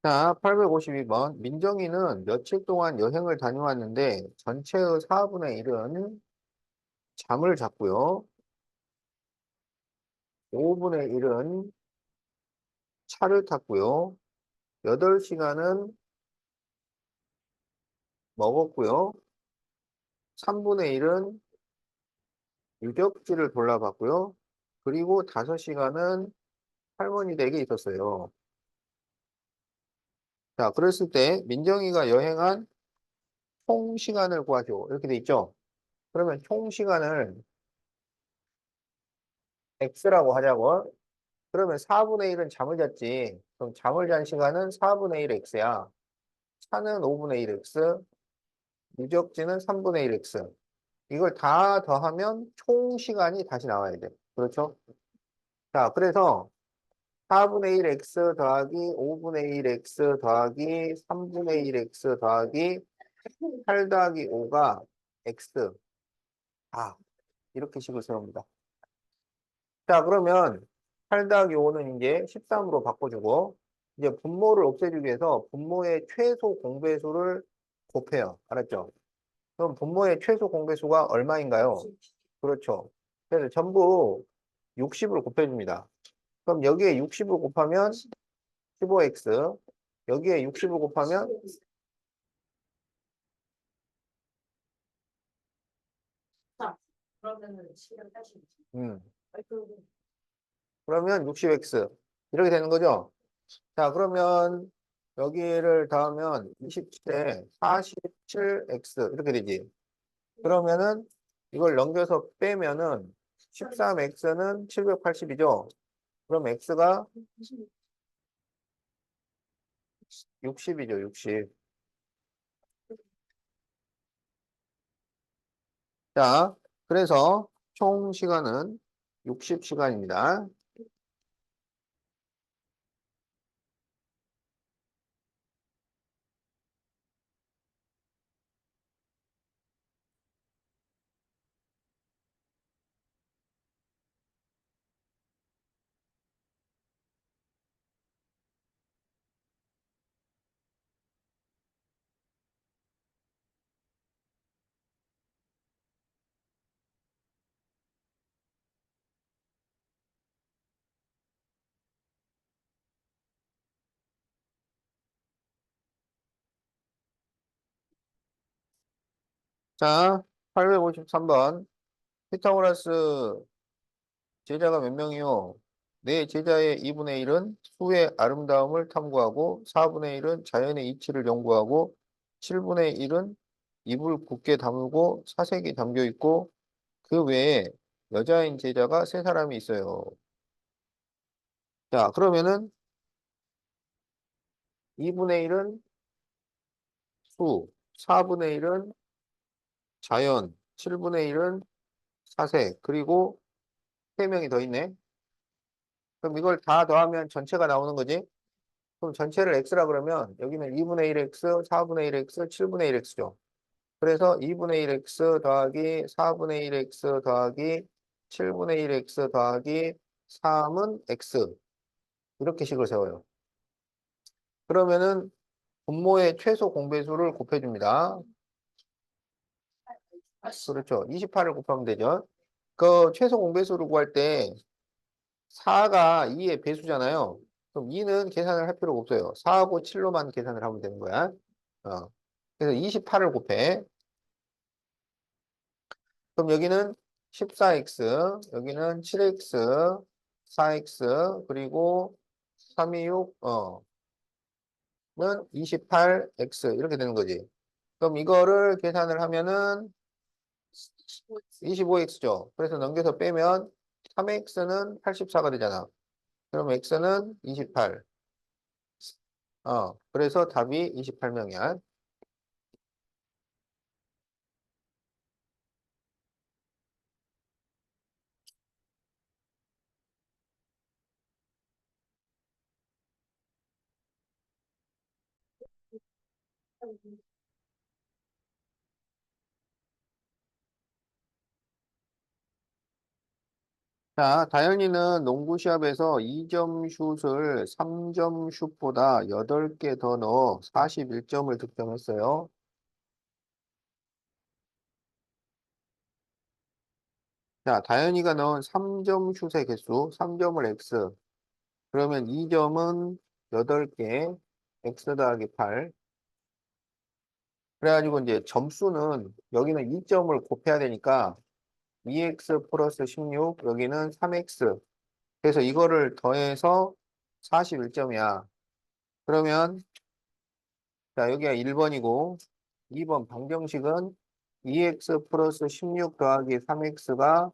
자, 852번. 민정이는 며칠 동안 여행을 다녀왔는데 전체의 4분의 1은 잠을 잤고요. 5분의 1은 차를 탔고요. 8시간은 먹었고요. 3분의 1은 유적지를 돌아봤고요. 그리고 5시간은 할머니 댁에 있었어요. 자, 그랬을 때 민정이가 여행한 총 시간을 구하죠. 이렇게 돼 있죠. 그러면 총 시간을 X라고 하자고. 그러면 4분의 1은 잠을 잤지. 그럼 잠을 잔 시간은 4분의 1 X야. 차는 5분의 1 X, 유적지는 3분의 1 X. 이걸 다 더하면 총 시간이 다시 나와야 돼. 그렇죠? 자, 그래서 4분의 1 x 더하기 5분의 1 x 더하기 3분의 1 x 더하기 8 더하기 5가 x. 아, 이렇게 식을 세웁니다. 자, 그러면 8 더하기 5는 이제 13으로 바꿔주고, 이제 분모를 없애주기 위해서 분모의 최소 공배수를 곱해요. 알았죠? 그럼 분모의 최소 공배수가 얼마인가요? 그렇죠. 그래서 전부 60으로 곱해줍니다. 그럼 여기에 60을 곱하면 15x, 여기에 60을 곱하면 음, 그러면 60x 이렇게 되는 거죠. 자, 그러면 여기를 더하면 27에 47x 이렇게 되지. 그러면은 이걸 넘겨서 빼면은 13x는 780이죠. 그럼 x가 60이죠, 60. 자, 그래서 총 시간은 60시간입니다. 자, 853번. 피타고라스 제자가 몇 명이요? 내 제자의 2분의 1은 수의 아름다움을 탐구하고 4분의 1은 자연의 이치를 연구하고 7분의 1은 입을 굳게 다물고 사색이 담겨 있고 그 외에 여자인 제자가 3사람이 있어요. 자, 그러면은 2분의 1은 수, 4분의 1은 자연, 7분의 1은 사색, 그리고 3명이 더 있네. 그럼 이걸 다 더하면 전체가 나오는 거지? 그럼 전체를 x라 그러면 여기는 2분의 1x, 4분의 1x, 7분의 1x죠. 그래서 2분의 1x 더하기 4분의 1x 더하기 7분의 1x 더하기 3은 x. 이렇게 식을 세워요. 그러면은 분모의 최소 공배수를 곱해줍니다. 그렇죠. 28을 곱하면 되죠. 그 최소 공배수를 구할 때 4가 2의 배수잖아요. 그럼 2는 계산을 할 필요가 없어요. 4하고 7로만 계산을 하면 되는 거야. 어. 그래서 28을 곱해. 그럼 여기는 14x, 여기는 7x, 4x, 그리고 326, 는 28x 이렇게 되는 거지. 그럼 이거를 계산을 하면은 25x죠. 그래서 넘겨서 빼면 3x는 84가 되잖아. 그럼 x는 28. 그래서 답이 28명이야. 자, 다현이는 농구 시합에서 2점 슛을 3점 슛보다 8개 더 넣어 41점을 득점했어요. 자, 다현이가 넣은 3점 슛의 개수, 3점을 x. 그러면 2점은 8개, x 더하기 8. 그래가지고 이제 점수는 여기는 2점을 곱해야 되니까 2x 플러스 16, 여기는 3x. 그래서 이거를 더해서 41점이야. 그러면 자, 여기가 1번이고 2번 방정식은 2x 플러스 16 더하기 3x가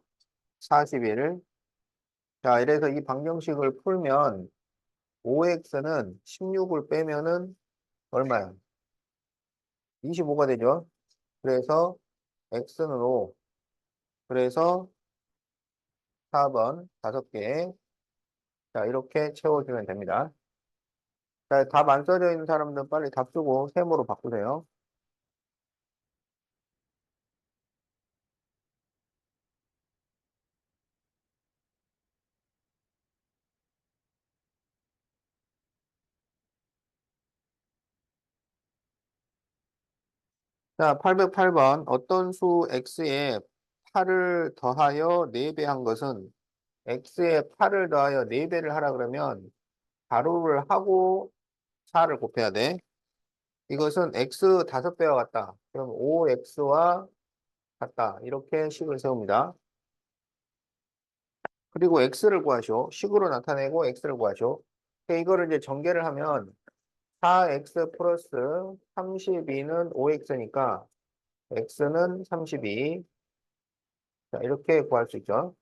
41. 자, 이래서 이 방정식을 풀면 5x는 16을 빼면은 얼마야? 25가 되죠. 그래서 x는 5. 그래서 4번 5개. 자, 이렇게 채워주면 됩니다. 자, 답 안 써져 있는 사람들은 빨리 답 쓰고 세모로 바꾸세요. 자, 808번. 어떤 수 x에 8을 더하여 4배 한 것은 x에 8을 더하여 4배를 하라 그러면 가로를 하고 4를 곱해야 돼. 이것은 x 5배와 같다. 그럼 5x와 같다. 이렇게 식을 세웁니다. 그리고 x를 구하시오. 식으로 나타내고 x를 구하시오. 이거를 이제 전개를 하면 4x 플러스 32는 5x니까 x는 32. 자, 이렇게 구할 수 있죠.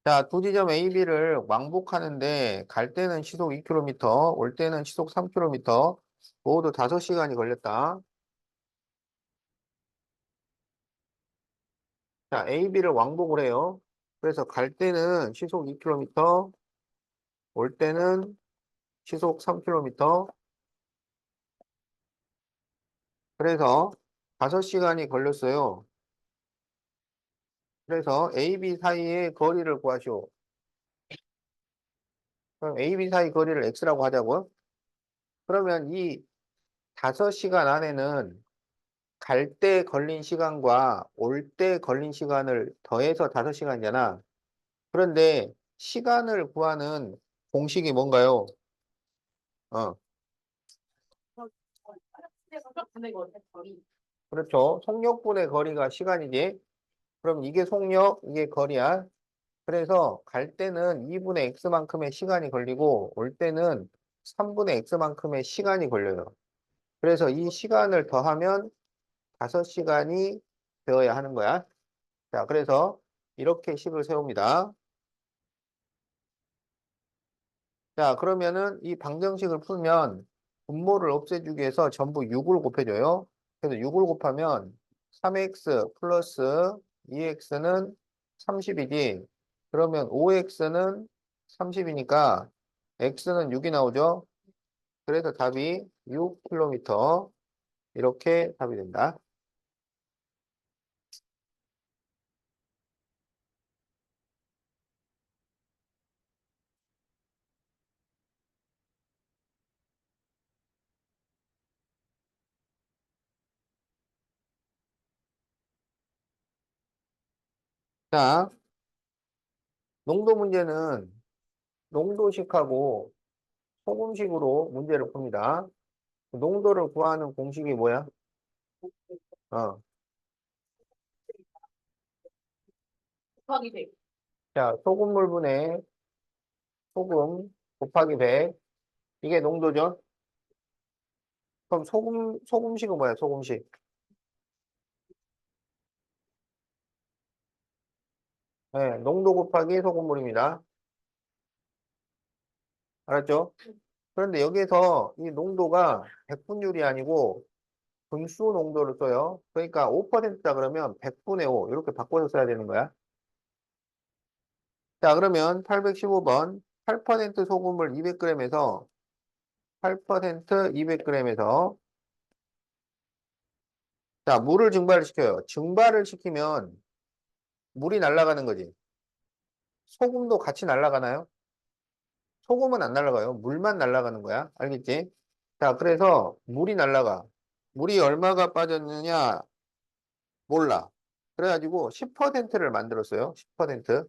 자, 두 지점 A, B를 왕복하는데 갈 때는 시속 2km, 올 때는 시속 3km, 모두 5시간이 걸렸다. 자, A, B를 왕복을 해요. 그래서 갈 때는 시속 2km, 올 때는 시속 3km, 그래서 5시간이 걸렸어요. 그래서 A, B 사이의 거리를 구하시오. 그럼 A, B 사이 거리를 X라고 하자고요. 그러면 이 5시간 안에는 갈 때 걸린 시간과 올 때 걸린 시간을 더해서 5시간이잖아. 그런데 시간을 구하는 공식이 뭔가요? 어, 그렇죠. 속력분의 거리가 시간이지. 그럼 이게 속력, 이게 거리야. 그래서 갈 때는 2분의 x만큼의 시간이 걸리고 올 때는 3분의 x만큼의 시간이 걸려요. 그래서 이 시간을 더하면 5시간이 되어야 하는 거야. 자, 그래서 이렇게 식을 세웁니다. 자, 그러면은 이 방정식을 풀면 분모를 없애주기 위해서 전부 6을 곱해줘요. 그래서 6을 곱하면 3x 플러스 2x는 30이지. 그러면 5x는 30이니까 x는 6이 나오죠. 그래서 답이 6km 이렇게 답이 된다. 자, 농도 문제는 농도식하고 소금식으로 문제를 풉니다. 농도를 구하는 공식이 뭐야? 어. 자, 소금물분의 소금 곱하기 100. 이게 농도죠? 그럼 소금식은 뭐야, 소금식? 네, 농도 곱하기 소금물입니다. 알았죠? 그런데 여기서 이 농도가 백분율이 아니고 분수 농도를 써요. 그러니까 5%다 그러면 100분의 5 이렇게 바꿔서 써야 되는 거야. 자, 그러면 815번 8% 소금을 200g에서 8% 200g에서 자, 물을 증발을 시켜요. 증발을 시키면 물이 날아가는 거지. 소금도 같이 날아가나요? 소금은 안 날아가요. 물만 날아가는 거야. 알겠지? 자, 그래서 물이 날아가. 물이 얼마가 빠졌느냐? 몰라. 그래가지고 10%를 만들었어요. 10%.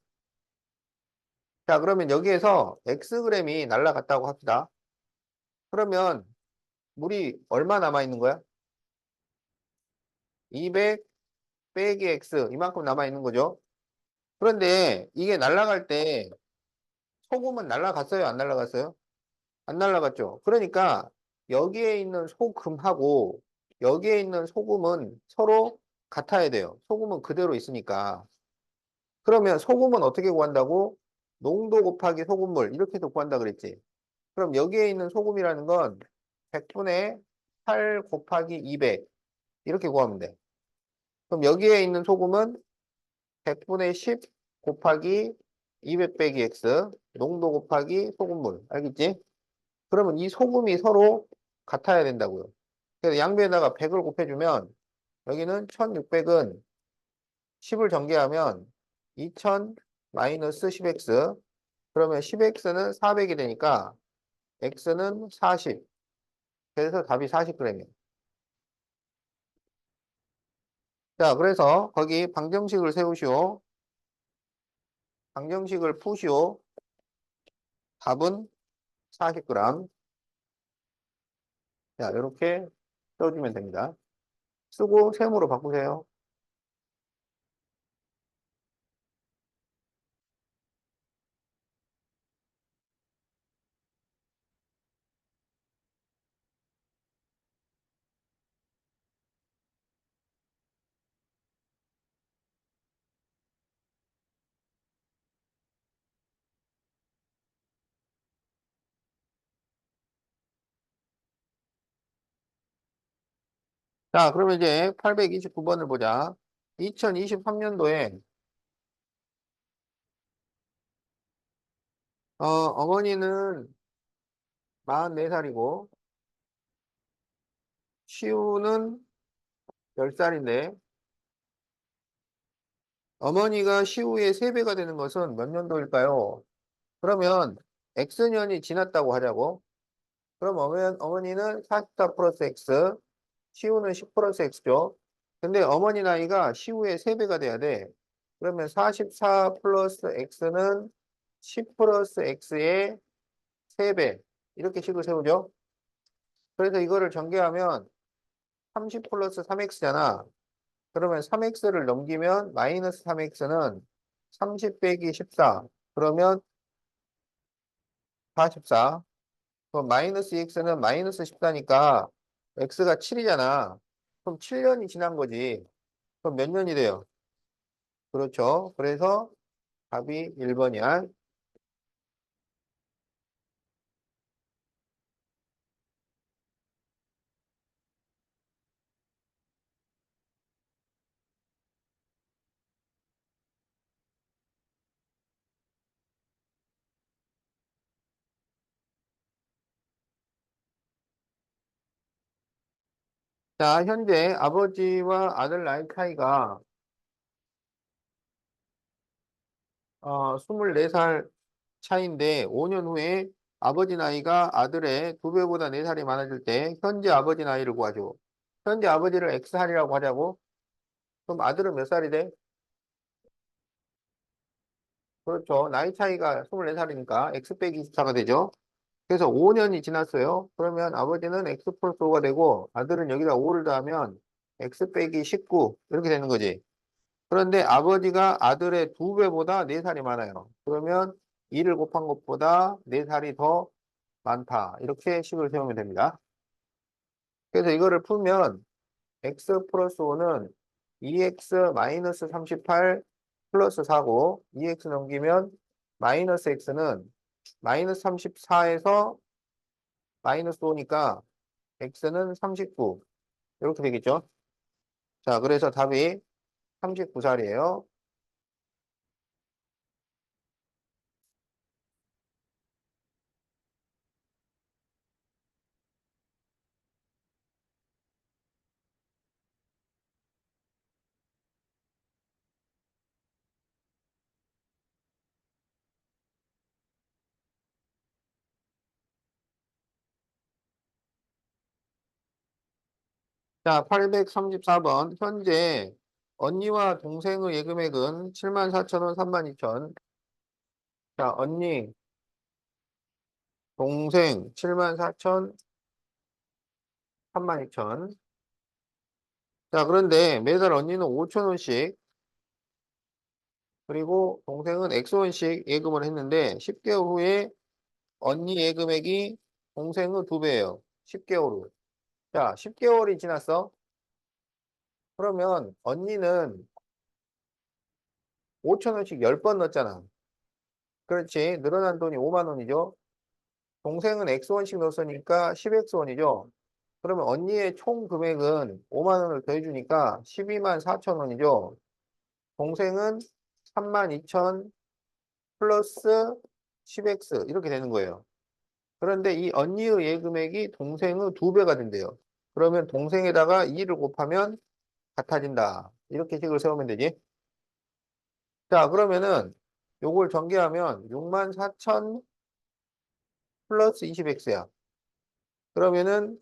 자, 그러면 여기에서 Xg이 날아갔다고 합시다. 그러면 물이 얼마 남아있는 거야? 200 빼기 X. 이만큼 남아있는 거죠. 그런데 이게 날아갈 때 소금은 날아갔어요? 안 날아갔어요? 안 날아갔죠. 그러니까 여기에 있는 소금하고 여기에 있는 소금은 서로 같아야 돼요. 소금은 그대로 있으니까. 그러면 소금은 어떻게 구한다고? 농도 곱하기 소금물 이렇게도 구한다 그랬지. 그럼 여기에 있는 소금이라는 건 100분의 8 곱하기 200 이렇게 구하면 돼. 그럼 여기에 있는 소금은 100분의 10 곱하기 200 빼기 x 농도 곱하기 소금물 알겠지? 그러면 이 소금이 서로 같아야 된다고요. 그래서 양배에다가 100을 곱해주면 여기는 1600은 10을 전개하면 2000 마이너스 10x 그러면 10x는 400이 되니까 x는 40 그래서 답이 40g이에요. 자, 그래서 거기 방정식을 세우시오. 방정식을 푸시오. 답은 40g. 자, 이렇게 써주면 됩니다. 쓰고 셈으로 바꾸세요. 자, 그러면 이제 829번을 보자. 2023년도에 어머니는 44살이고 시우는 10살인데 어머니가 시우의 3배가 되는 것은 몇 년도일까요? 그러면 X년이 지났다고 하자고. 그럼 어머니는 44 플러스 X, 시우는 10 플러스 X죠. 근데 어머니 나이가 시우의 3배가 돼야 돼. 그러면 44 플러스 X는 10 플러스 X의 3배. 이렇게 식을 세우죠. 그래서 이거를 전개하면 30 플러스 3X잖아. 그러면 3X를 넘기면 마이너스 3X는 30 빼기 14. 그러면 44. 그럼 마이너스 2X는 마이너스 14니까 X가 7이잖아. 그럼 7년이 지난 거지. 그럼 몇 년이 돼요? 그렇죠. 그래서 답이 1번이야. 자, 현재 아버지와 아들 나이 차이가 24살 차이인데 5년 후에 아버지 나이가 아들의 2배보다 4살이 많아질 때 현재 아버지 나이를 구하죠. 현재 아버지를 X살이라고 하자고. 그럼 아들은 몇 살이 돼? 그렇죠. 나이 차이가 24살이니까 X 빼기 24가 되죠. 그래서 5년이 지났어요. 그러면 아버지는 X 플러스 5가 되고 아들은 여기다 5를 더하면 X 빼기 19 이렇게 되는 거지. 그런데 아버지가 아들의 2배보다 4살이 많아요. 그러면 2를 곱한 것보다 4살이 더 많다. 이렇게 식을 세우면 됩니다. 그래서 이거를 풀면 x 플러스 5는 2x 마이너스 38 플러스 4고 2x 넘기면 마이너스 x는 마이너스 34에서 마이너스 5니까 x는 39 이렇게 되겠죠. 자, 그래서 답이 39살이에요. 자, 834번. 현재 언니와 동생의 예금액은 74,000원, 32,000. 자, 언니, 동생 74,000, 32,000. 자, 그런데 매달 언니는 5,000원씩, 그리고 동생은 X원씩 예금을 했는데 10개월 후에 언니 예금액이 동생의 2배예요. 10개월 후. 자, 10개월이 지났어. 그러면 언니는 5,000원씩 10번 넣었잖아. 그렇지. 늘어난 돈이 5만 원이죠. 동생은 X원씩 넣었으니까 10X원이죠. 그러면 언니의 총 금액은 5만 원을 더해주니까 12만 4천 원이죠. 동생은 3만 2천 플러스 10X 이렇게 되는 거예요. 그런데 이 언니의 예금액이 동생의 2배가 된대요. 그러면 동생에다가 2를 곱하면 같아진다. 이렇게 식을 세우면 되지. 자, 그러면은 요걸 전개하면 6만 4천 플러스 20X야. 그러면은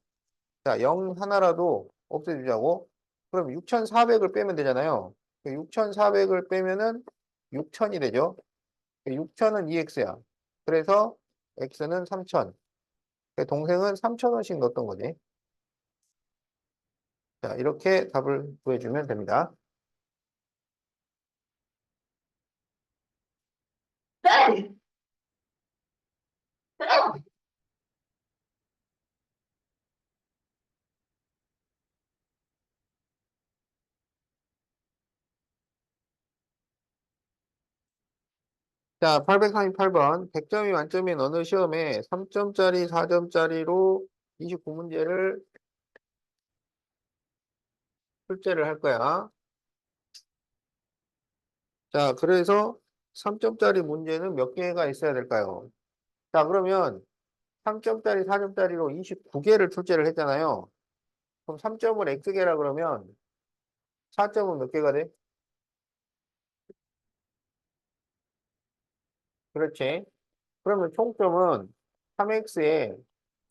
자, 0 하나라도 없애주자고. 그럼 6,400을 빼면 되잖아요. 6,400을 빼면은 6,000이 되죠. 6,000은 EX야. 그래서 x는 3천. 동생은 3,000원씩 넣었던 거지. 자, 이렇게 답을 구해주면 됩니다. 자, 838번. 100점이 만점인 어느 시험에 3점짜리, 4점짜리로 29문제를 출제를 할 거야. 자, 그래서 3점짜리 문제는 몇 개가 있어야 될까요? 자, 그러면 3점짜리, 4점짜리로 29개를 출제를 했잖아요. 그럼 3점을 X개라 그러면 4점은 몇 개가 돼? 그렇지. 그러면 총점은 3X에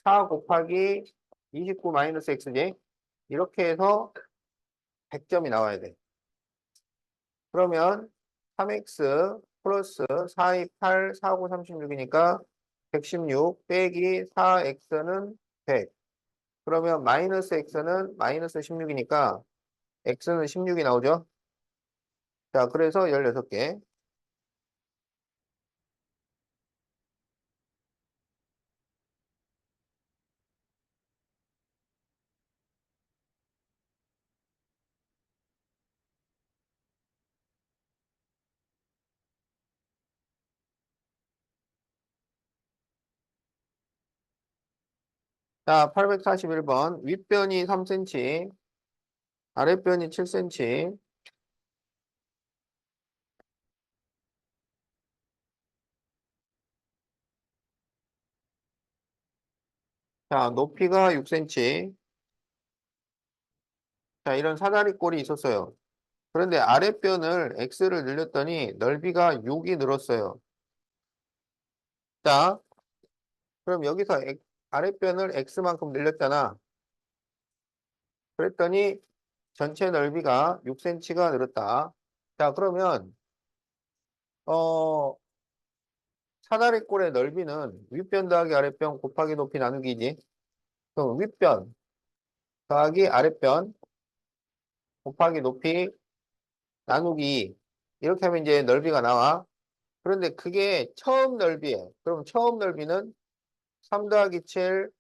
4 곱하기 29 마이너스 X지? 이렇게 해서 100점이 나와야 돼. 그러면 3x 플러스 4, 2, 8, 4, 9, 36이니까 116 빼기 4x는 100. 그러면 마이너스 x는 마이너스 16이니까 x는 16이 나오죠. 자, 그래서 16개. 자, 841번. 윗변이 3cm, 아랫변이 7cm. 자, 높이가 6cm. 자, 이런 사다리 꼴이 있었어요. 그런데 아랫변을 x를 늘렸더니 넓이가 6이 늘었어요. 자, 그럼 여기서 아랫변을 x만큼 늘렸잖아. 그랬더니 전체 넓이가 6cm가 늘었다. 자, 그러면 어 사다리꼴의 넓이는 윗변 더하기 아랫변 곱하기 높이 나누기지. 그럼 윗변 더하기 아랫변 곱하기 높이 나누기 이렇게 하면 이제 넓이가 나와. 그런데 그게 처음 넓이에요. 그럼 처음 넓이는 3 더하기 7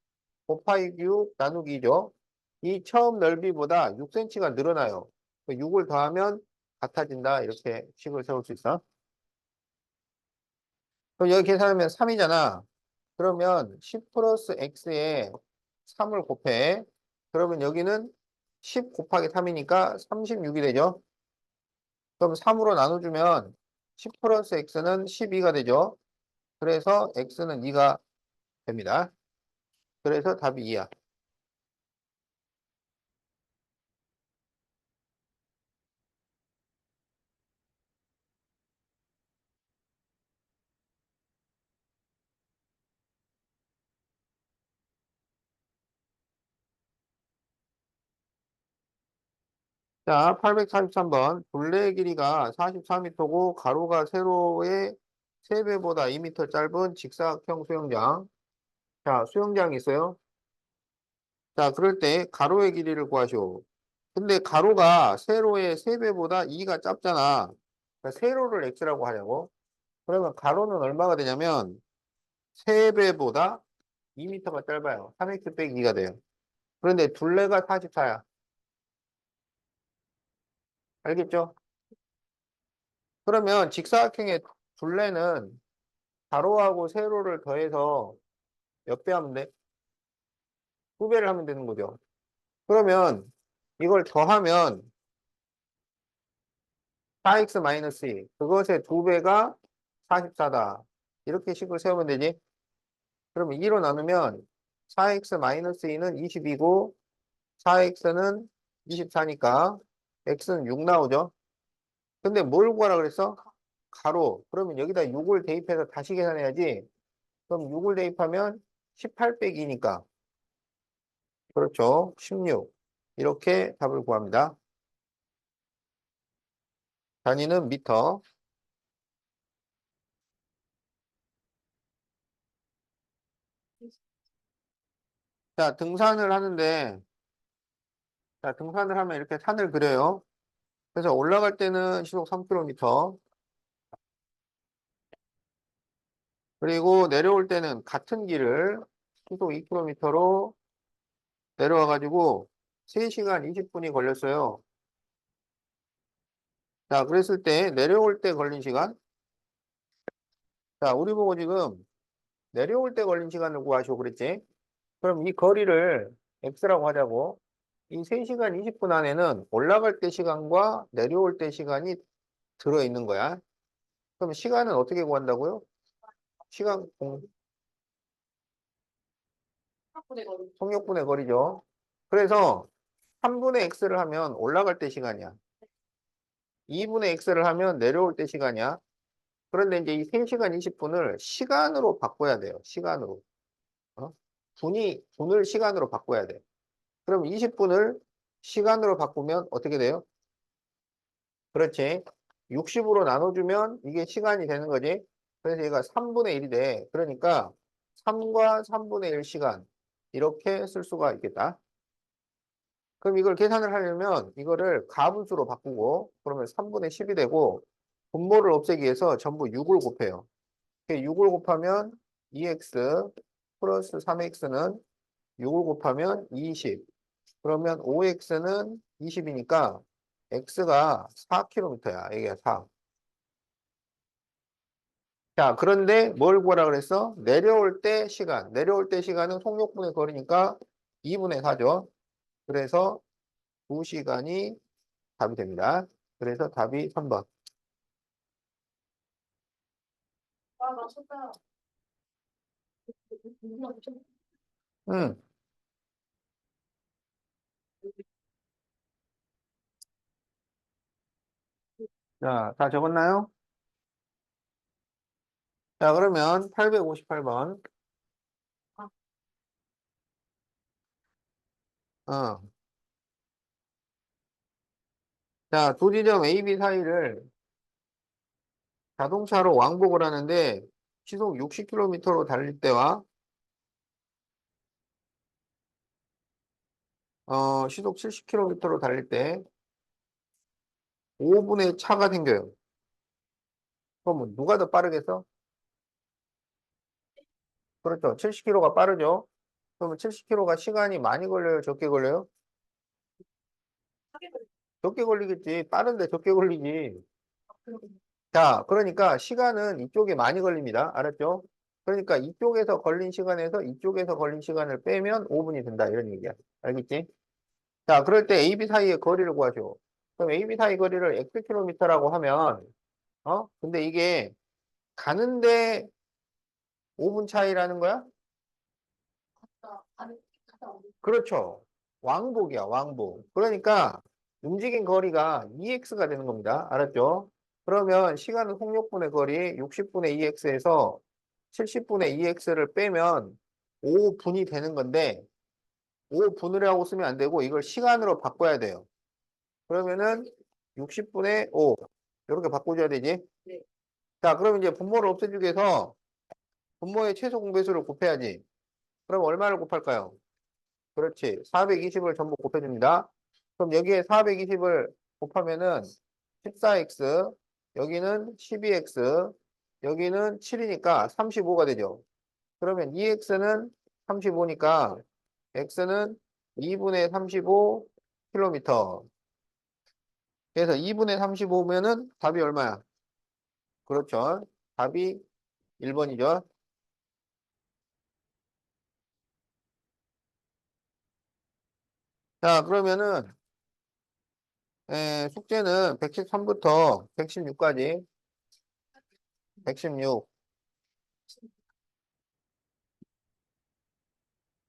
곱하기 6 나누기죠. 이 처음 넓이보다 6cm가 늘어나요. 6을 더하면 같아진다. 이렇게 식을 세울 수 있어. 그럼 여기 계산하면 3이잖아. 그러면 10 플러스 x에 3을 곱해. 그러면 여기는 10 곱하기 3이니까 36이 되죠. 그럼 3으로 나눠주면 10 플러스 x는 12가 되죠. 그래서 x는 2가 됩니다. 그래서 답이 2야. 자, 843번. 둘레의 길이가 44m고 가로가 세로의 3배보다 2m 짧은 직사각형 수영장. 자, 수영장이 있어요. 자, 그럴 때 가로의 길이를 구하시오. 근데 가로가 세로의 3배보다 2가 짧잖아. 그러니까 세로를 x라고 하려고. 그러면 가로는 얼마가 되냐면 3배보다 2m가 짧아요. 3x 빼기 2가 돼요. 그런데 둘레가 44야. 알겠죠? 그러면 직사각형의 둘레는 가로하고 세로를 더해서 몇 배 하면 돼? 2배를 하면 되는 거죠. 그러면 이걸 더하면 4x-2 그것의 2배가 44다. 이렇게 식을 세우면 되지. 그러면 2로 나누면 4x-2는 22고 4x는 24니까 x는 6 나오죠. 근데 뭘 구하라 그랬어? 가로. 그러면 여기다 6을 대입해서 다시 계산해야지. 그럼 6을 대입하면 18 빼기 2니까. 그렇죠. 16. 이렇게 답을 구합니다. 단위는 미터. 자, 등산을 하는데, 자, 등산을 하면 이렇게 산을 그려요. 그래서 올라갈 때는 시속 3km, 그리고 내려올 때는 같은 길을 시속 2km로 내려와가지고 3시간 20분이 걸렸어요. 자, 그랬을 때 내려올 때 걸린 시간. 자, 우리 보고 지금 내려올 때 걸린 시간을 구하시오 그랬지? 그럼 이 거리를 x라고 하자고. 이 3시간 20분 안에는 올라갈 때 시간과 내려올 때 시간이 들어있는 거야. 그럼 시간은 어떻게 구한다고요? 시간 속력분의 거리죠. 그래서 3분의 x를 하면 올라갈 때 시간이야. 2분의 x를 하면 내려올 때 시간이야. 그런데 이제 이 3시간 20분을 시간으로 바꿔야 돼요. 시간으로. 어? 분을 시간으로 바꿔야 돼. 그럼 20분을 시간으로 바꾸면 어떻게 돼요? 그렇지. 60으로 나눠주면 이게 시간이 되는 거지. 그래서 얘가 3분의 1이 돼. 그러니까 3과 3분의 1 시간. 이렇게 쓸 수가 있겠다. 그럼 이걸 계산을 하려면 이거를 가분수로 바꾸고 그러면 3분의 10이 되고 분모를 없애기 위해서 전부 6을 곱해요. 6을 곱하면 2x 플러스 3x는 6을 곱하면 20. 그러면 5x는 20이니까 x가 4km야. 이게 4. 자, 그런데 뭘 구하라 그랬어? 내려올 때 시간. 내려올 때 시간은 속력분의 거리니까 2분의 4죠. 그래서 2시간이 답이 됩니다. 그래서 답이 3번. 아, 맞췄다. 응. 자, 다 적었나요? 자, 그러면 858번. 어. 자, 두 지점 A, B 사이를 자동차로 왕복을 하는데 시속 60km로 달릴 때와 시속 70km로 달릴 때 5분의 차가 생겨요. 그럼 누가 더 빠르겠어? 그렇죠. 70km가 빠르죠. 그러면 70km가 시간이 많이 걸려요? 적게 걸려요? 적게 걸리겠지. 빠른데 적게 걸리지. 자, 그러니까 시간은 이쪽에 많이 걸립니다. 알았죠? 그러니까 이쪽에서 걸린 시간에서 이쪽에서 걸린 시간을 빼면 5분이 된다. 이런 얘기야. 알겠지? 자, 그럴 때 AB 사이의 거리를 구하죠. 그럼 AB 사이 거리를 Xkm라고 하면, 근데 이게 가는데 5분 차이라는 거야? 그렇죠. 왕복이야, 왕복. 그러니까 움직인 거리가 2x가 되는 겁니다. 알았죠? 그러면 시간은 속력분의 거리 60분의 2x에서 70분의 2x를 빼면 5분이 되는 건데 5분이라고 쓰면 안 되고 이걸 시간으로 바꿔야 돼요. 그러면은 60분의 5 이렇게 바꿔줘야 되지. 네. 자, 그럼 이제 분모를 없애주기 위해서 분모의 최소 공배수를 곱해야지. 그럼 얼마를 곱할까요? 그렇지. 420을 전부 곱해줍니다. 그럼 여기에 420을 곱하면은 14x, 여기는 12x, 여기는 7이니까 35가 되죠. 그러면 2x는 35니까 x는 2분의 35km. 그래서 2분의 35면은 답이 얼마야? 그렇죠. 답이 1번이죠. 자, 그러면은 숙제는 113부터 116까지 116.